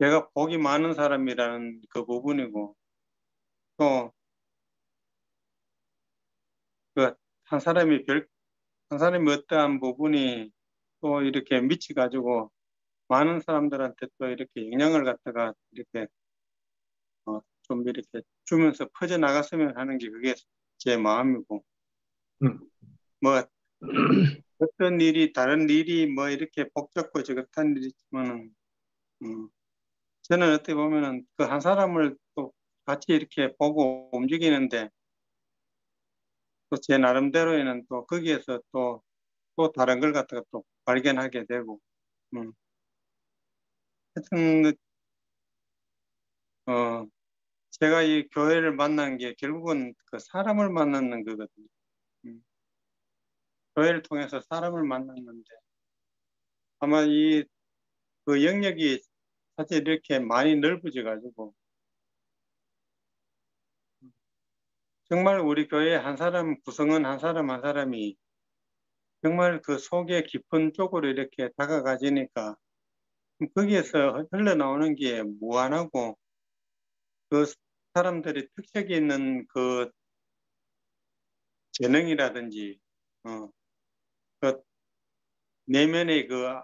제가 복이 많은 사람이라는 그 부분이고, 또 한 사람이 어떠한 부분이 또 이렇게 미치가지고 많은 사람들한테 또 이렇게 영향을 갖다가 이렇게 좀 이렇게 주면서 퍼져나갔으면 하는 게 그게 제 마음이고, 뭐 어떤 일이 다른 일이 뭐 이렇게 복잡고 저것한 일이 있지만은 저는 어떻게 보면은 그 한 사람을 또 같이 이렇게 보고 움직이는데 또 제 나름대로에는 또 거기에서 또 다른 걸 갖다가 또 발견하게 되고, 하여튼 제가 이 교회를 만난 게 결국은 그 사람을 만나는 거거든요. 교회를 통해서 사람을 만났는데 아마 그 영역이 사실 이렇게 많이 넓어져 가지고 정말 우리 교회 한 사람 구성원 한 사람 한 사람이 정말 그 속에 깊은 쪽으로 이렇게 다가가지니까 거기에서 흘러나오는 게 무한하고 그 사람들이 특색이 있는 그 재능이라든지 그 내면의 그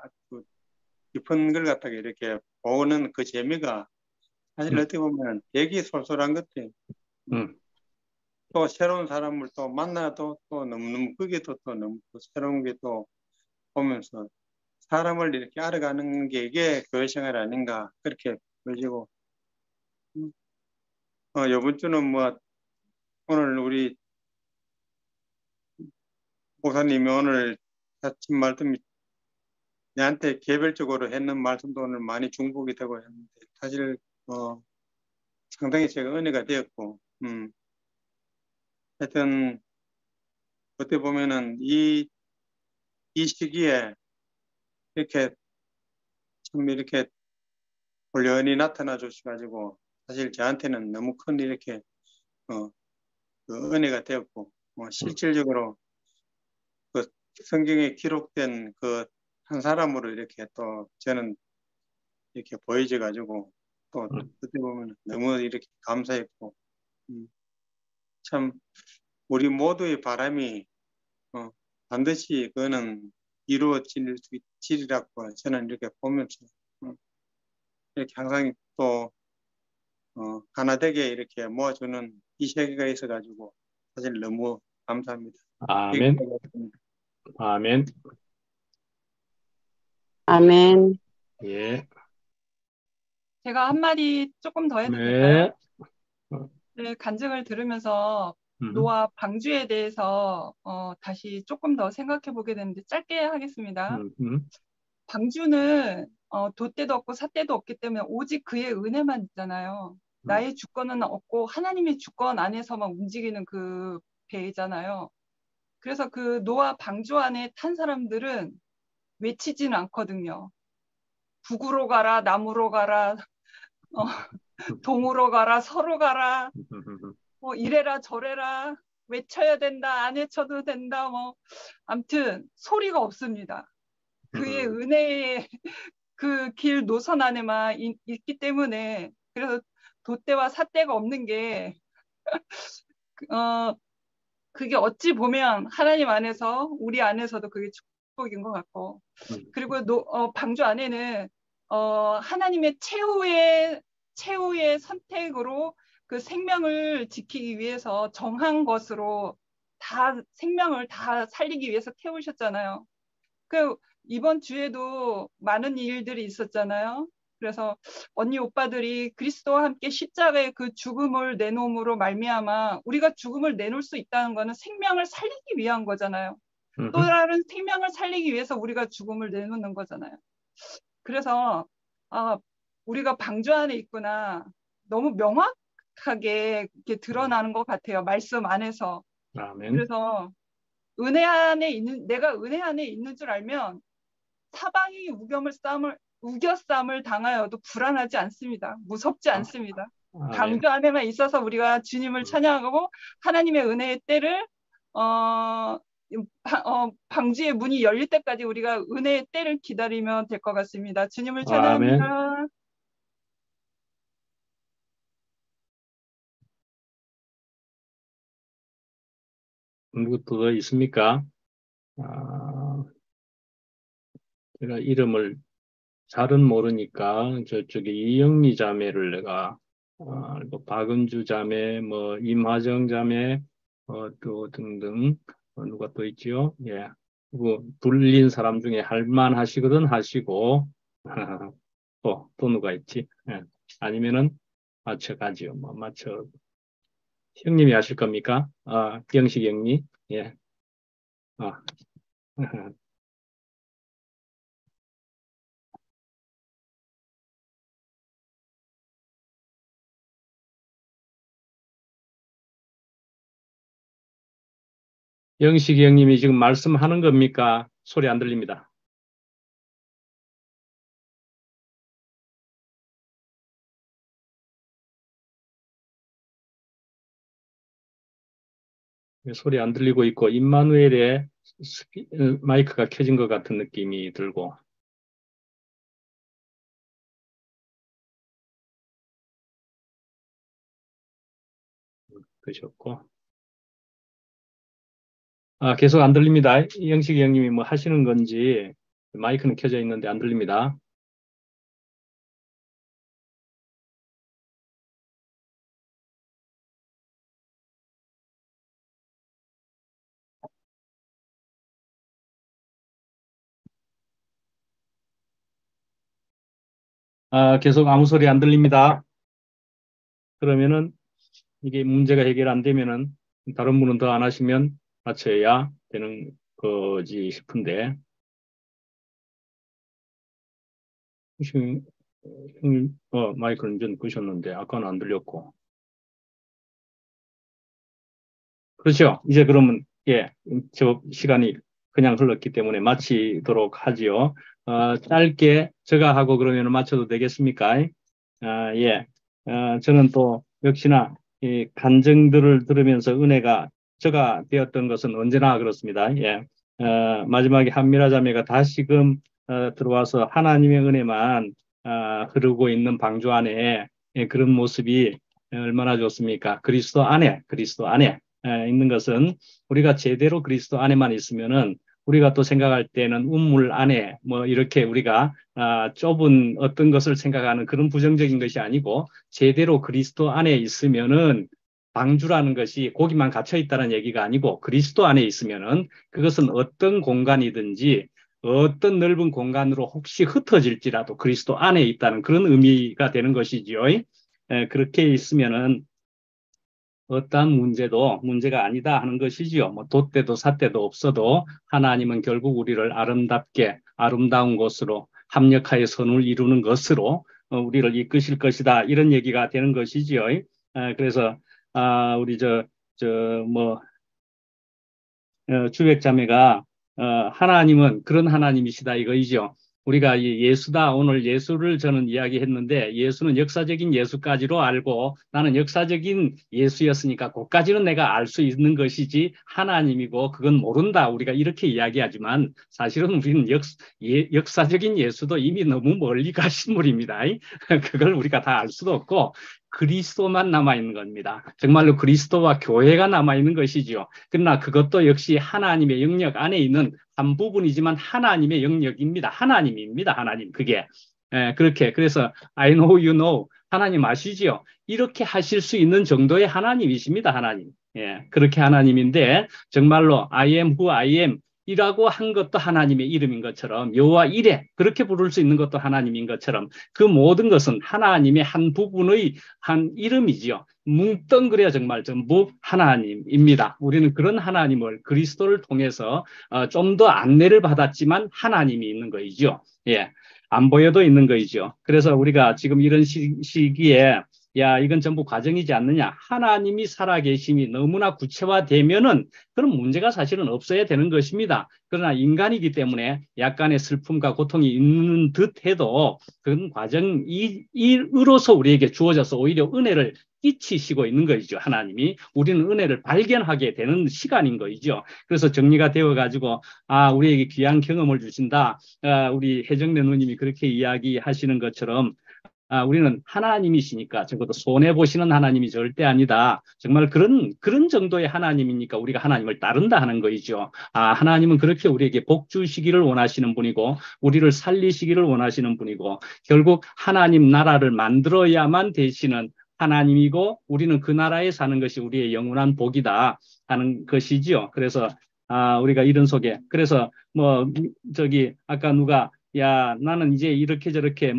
깊은 걸 갖다가 이렇게 보는 그 재미가 사실 어떻게 보면 되게 솔솔한 것 같아요. 또 새로운 사람을 또 만나도 또 너무너무 그게도 또 너무 새로운 게 또 보면서 사람을 이렇게 알아가는 게 이게 교회 생활 아닌가 그렇게 보여지고 이번 주는 뭐 오늘 우리 목사님이 오늘 아침 말씀 내한테 개별적으로 했는 말씀도 오늘 많이 중복이 되고 했는데 사실 상당히 제가 은혜가 되었고 하여튼 어떻게 보면은 이 시기에 이렇게 참 이렇게 홀연히 나타나 주셔가지고 사실 저한테는 너무 큰 이렇게 그 은혜가 되었고 실질적으로 그 성경에 기록된 그 한 사람으로 이렇게 또 저는 이렇게 보여져 가지고 또 어떻게 보면 너무 이렇게 감사했고 참 우리 모두의 바람이 반드시 그거는 이루어지리라고 저는 이렇게 보면서 이렇게 항상 또 하나 되게 이렇게 모아주는 이 세계가 있어가지고 사실 너무 감사합니다. 아멘. 아멘. 아멘. 예. 제가 한마디 조금 더 해도 될까요? 네, 간증을 들으면서 노아 방주에 대해서 다시 조금 더 생각해 보게 되는데 짧게 하겠습니다. 방주는 돛대도 없고 삿대도 없기 때문에 오직 그의 은혜만 있잖아요. 나의 주권은 없고 하나님의 주권 안에서만 움직이는 그 배잖아요. 그래서 그 노아 방주 안에 탄 사람들은 외치지는 않거든요. 북으로 가라, 남으로 가라, 동으로 가라, 서로 가라, 이래라 저래라, 외쳐야 된다, 안 외쳐도 된다, 아무튼 소리가 없습니다. 그의 은혜의 그 길 노선 안에만 있기 때문에 그래서 돛대와 삿대가 없는 게 그게 어찌 보면 하나님 안에서 우리 안에서도 그게 축복인 것 같고 그리고 방주 안에는 하나님의 최후의 선택으로 그 생명을 지키기 위해서 정한 것으로 다 생명을 다 살리기 위해서 태우셨잖아요. 그 이번 주에도 많은 일들이 있었잖아요. 그래서 언니 오빠들이 그리스도와 함께 십자가의 그 죽음을 내놓음으로 말미암아 우리가 죽음을 내놓을 수 있다는 거는 생명을 살리기 위한 거잖아요. 또 다른 생명을 살리기 위해서 우리가 죽음을 내놓는 거잖아요. 그래서 우리가 방주 안에 있구나 너무 명확하게 이렇게 드러나는 것 같아요. 말씀 안에서. 아멘. 그래서 내가 은혜 안에 있는 줄 알면 사방이 우겨쌈을 당하여도 불안하지 않습니다. 무섭지 않습니다. 방주 안에만 있어서 우리가 주님을 찬양하고 하나님의 은혜의 때를 방주의 문이 열릴 때까지 우리가 은혜의 때를 기다리면 될 것 같습니다. 주님을 찬양합니다. 아멘. 누구 더 있습니까? 제가 이름을 잘은 모르니까 저쪽에 이영미 자매를 내가 뭐 박은주 자매, 뭐 임화정 자매, 또 등등 누가 또 있지요? 예, 그 불린 사람 중에 할만하시거든 하시고 또 누가 있지? 예. 아니면은 맞춰가지요. 뭐 맞춰 형님이 하실 겁니까? 영식 형님, 예. 영식이 형님이 지금 말씀하는 겁니까? 소리 안 들립니다. 소리 안 들리고 있고 임마누엘의 마이크가 켜진 것 같은 느낌이 들고 그러셨고 계속 안 들립니다. 영식이 형님이 뭐 하시는 건지 마이크는 켜져 있는데 안 들립니다. 계속 아무 소리 안 들립니다. 그러면은 이게 문제가 해결 안 되면은 다른 분은 더 안 하시면 맞춰야 되는 거지 싶은데 마이크는 좀 끄셨는데 아까는 안 들렸고 그렇죠. 이제 그러면 저 시간이 그냥 흘렀기 때문에 마치도록 하지요. 짧게 제가 하고 그러면 맞춰도 되겠습니까? 예. 저는 또 역시나 이 간증들을 들으면서 은혜가 저가 되었던 것은 언제나 그렇습니다. 예. 마지막에 한미라 자매가 다시금 들어와서 하나님의 은혜만 흐르고 있는 방주 안에 그런 모습이 얼마나 좋습니까? 그리스도 안에 있는 것은 우리가 제대로 그리스도 안에만 있으면은 우리가 또 생각할 때는 우물 안에 뭐 이렇게 우리가 좁은 어떤 것을 생각하는 그런 부정적인 것이 아니고 제대로 그리스도 안에 있으면은 방주라는 것이 거기만 갇혀 있다는 얘기가 아니고 그리스도 안에 있으면은 그것은 어떤 공간이든지 어떤 넓은 공간으로 혹시 흩어질지라도 그리스도 안에 있다는 그런 의미가 되는 것이지요. 그렇게 있으면은 어떠한 문제도 문제가 아니다 하는 것이지요. 뭐 돛대도 삿대도 없어도 하나님은 결국 우리를 아름답게 아름다운 곳으로 합력하여 선을 이루는 것으로 우리를 이끄실 것이다. 이런 얘기가 되는 것이지요. 그래서 우리 주백자매가 하나님은 그런 하나님이시다 이거이죠. 우리가 예수다 오늘 예수를 저는 이야기했는데 예수는 역사적인 예수까지로 알고 나는 역사적인 예수였으니까 그까지는 내가 알 수 있는 것이지 하나님이고 그건 모른다 우리가 이렇게 이야기하지만 사실은 우리는 역사적인 예수도 이미 너무 멀리 가신 분입니다. 그걸 우리가 다 알 수도 없고 그리스도만 남아있는 겁니다. 정말로 그리스도와 교회가 남아있는 것이지요. 그러나 그것도 역시 하나님의 영역 안에 있는 한 부분이지만 하나님의 영역입니다. 하나님입니다. 하나님 그게 그렇게 그래서 I know you know 하나님 아시지요. 이렇게 하실 수 있는 정도의 하나님이십니다. 하나님 그렇게 하나님인데 정말로 I am who I am 이라고 한 것도 하나님의 이름인 것처럼 여호와 이레 그렇게 부를 수 있는 것도 하나님인 것처럼 그 모든 것은 하나님의 한 부분의 한 이름이지요. 뭉뚱그려 정말 전부 하나님입니다. 우리는 그런 하나님을 그리스도를 통해서 좀 더 안내를 받았지만 하나님이 있는 거이죠. 안 보여도 있는 거이죠. 그래서 우리가 지금 이런 시기에 이건 전부 과정이지 않느냐. 하나님이 살아계심이 너무나 구체화되면은 그런 문제가 사실은 없어야 되는 것입니다. 그러나 인간이기 때문에 약간의 슬픔과 고통이 있는 듯 해도 그런 과정으로서 우리에게 주어져서 오히려 은혜를 끼치시고 있는 거이죠. 하나님이 우리는 은혜를 발견하게 되는 시간인 거이죠. 그래서 정리가 되어가지고 우리에게 귀한 경험을 주신다. 우리 혜정래 누님이 그렇게 이야기하시는 것처럼 우리는 하나님이시니까 적어도 손해보시는 하나님이 절대 아니다. 정말 그런 정도의 하나님이니까 우리가 하나님을 따른다 하는 거이죠. 하나님은 그렇게 우리에게 복 주시기를 원하시는 분이고 우리를 살리시기를 원하시는 분이고 결국 하나님 나라를 만들어야만 되시는 하나님이고 우리는 그 나라에 사는 것이 우리의 영원한 복이다 하는 것이지요. 그래서 우리가 이런 속에 그래서 아까 누가 야, 나는 이제 이렇게 저렇게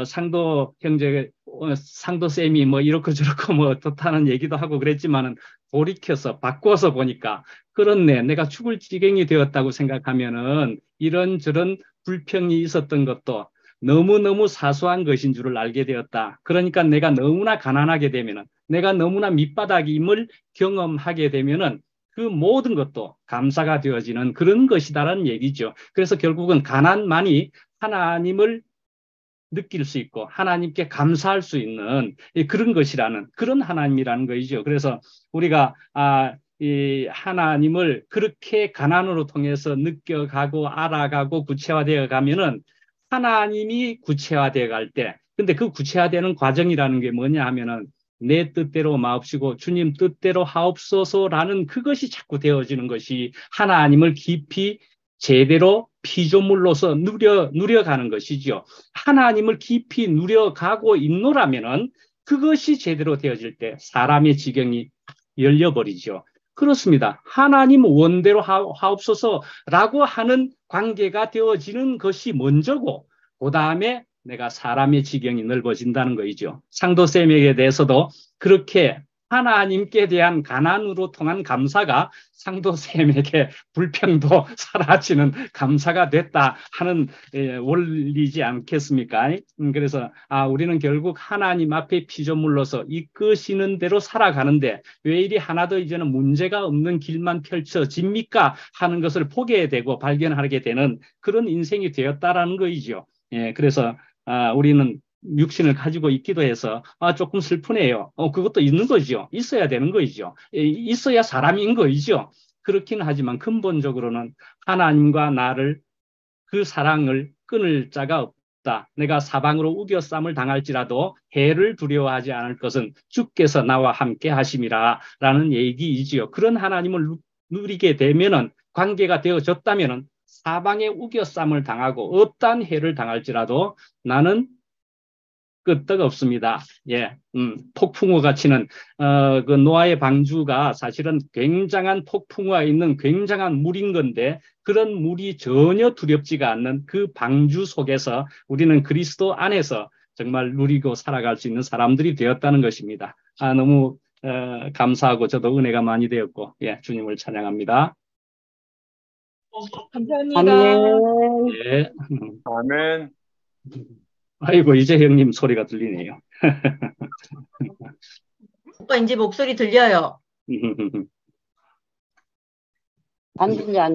상도 형제, 상도 쌤이 이렇고 저렇고 좋다는 얘기도 하고 그랬지만은 돌이켜서 바꿔서 보니까 그렇네. 내가 죽을 지경이 되었다고 생각하면은 이런저런 불평이 있었던 것도 너무너무 사소한 것인 줄을 알게 되었다. 그러니까 내가 너무나 가난하게 되면은 내가 너무나 밑바닥임을 경험하게 되면은 그 모든 것도 감사가 되어지는 그런 것이다라는 얘기죠. 그래서 결국은 가난만이 하나님을 느낄 수 있고 하나님께 감사할 수 있는 그런 것이라는 그런 하나님이라는 거이죠. 그래서 우리가 이 하나님을 그렇게 가난으로 통해서 느껴가고 알아가고 구체화되어 가면은 하나님이 구체화되어 갈 때 근데 그 구체화되는 과정이라는 게 뭐냐 하면은 내 뜻대로 마옵시고 주님 뜻대로 하옵소서라는 그것이 자꾸 되어지는 것이 하나님을 깊이 제대로 피조물로서 누려가는 것이죠. 하나님을 깊이 누려가고 있노라면은 그것이 제대로 되어질 때 사람의 지경이 열려버리죠. 그렇습니다. 하나님 원대로 하옵소서라고 하는 관계가 되어지는 것이 먼저고 그 다음에 내가 사람의 지경이 넓어진다는 거이죠. 상도쌤에게 대해서도 그렇게 하나님께 대한 가난으로 통한 감사가 상도쌤에게 불평도 사라지는 감사가 됐다 하는 원리지 않겠습니까? 그래서 우리는 결국 하나님 앞에 피조물로서 이끄시는 대로 살아가는데 왜 이리 하나도 이제는 문제가 없는 길만 펼쳐집니까? 하는 것을 보게 되고 발견하게 되는 그런 인생이 되었다라는 거이죠. 그래서 우리는 육신을 가지고 있기도 해서 조금 슬프네요. 그것도 있는 거죠. 있어야 되는 거죠. 있어야 사람인 거죠. 그렇긴 하지만 근본적으로는 하나님과 나를 그 사랑을 끊을 자가 없다. 내가 사방으로 우겨쌈을 당할지라도 해를 두려워하지 않을 것은 주께서 나와 함께 하심이라 라는 얘기이지요. 그런 하나님을 누리게 되면은 관계가 되어졌다면은 사방에 우겨쌈을 당하고 어떠한 해를 당할지라도 나는 끄떡없습니다. 폭풍우가 치는 그 노아의 방주가 사실은 굉장한 폭풍우가 있는 굉장한 물인 건데 그런 물이 전혀 두렵지가 않는 그 방주 속에서 우리는 그리스도 안에서 정말 누리고 살아갈 수 있는 사람들이 되었다는 것입니다. 너무 감사하고 저도 은혜가 많이 되었고 주님을 찬양합니다. 감사합니다. 예. 아멘. 아이고 이제 형님 소리가 들리네요. 오빠 이제 목소리 들려요. 안 들려.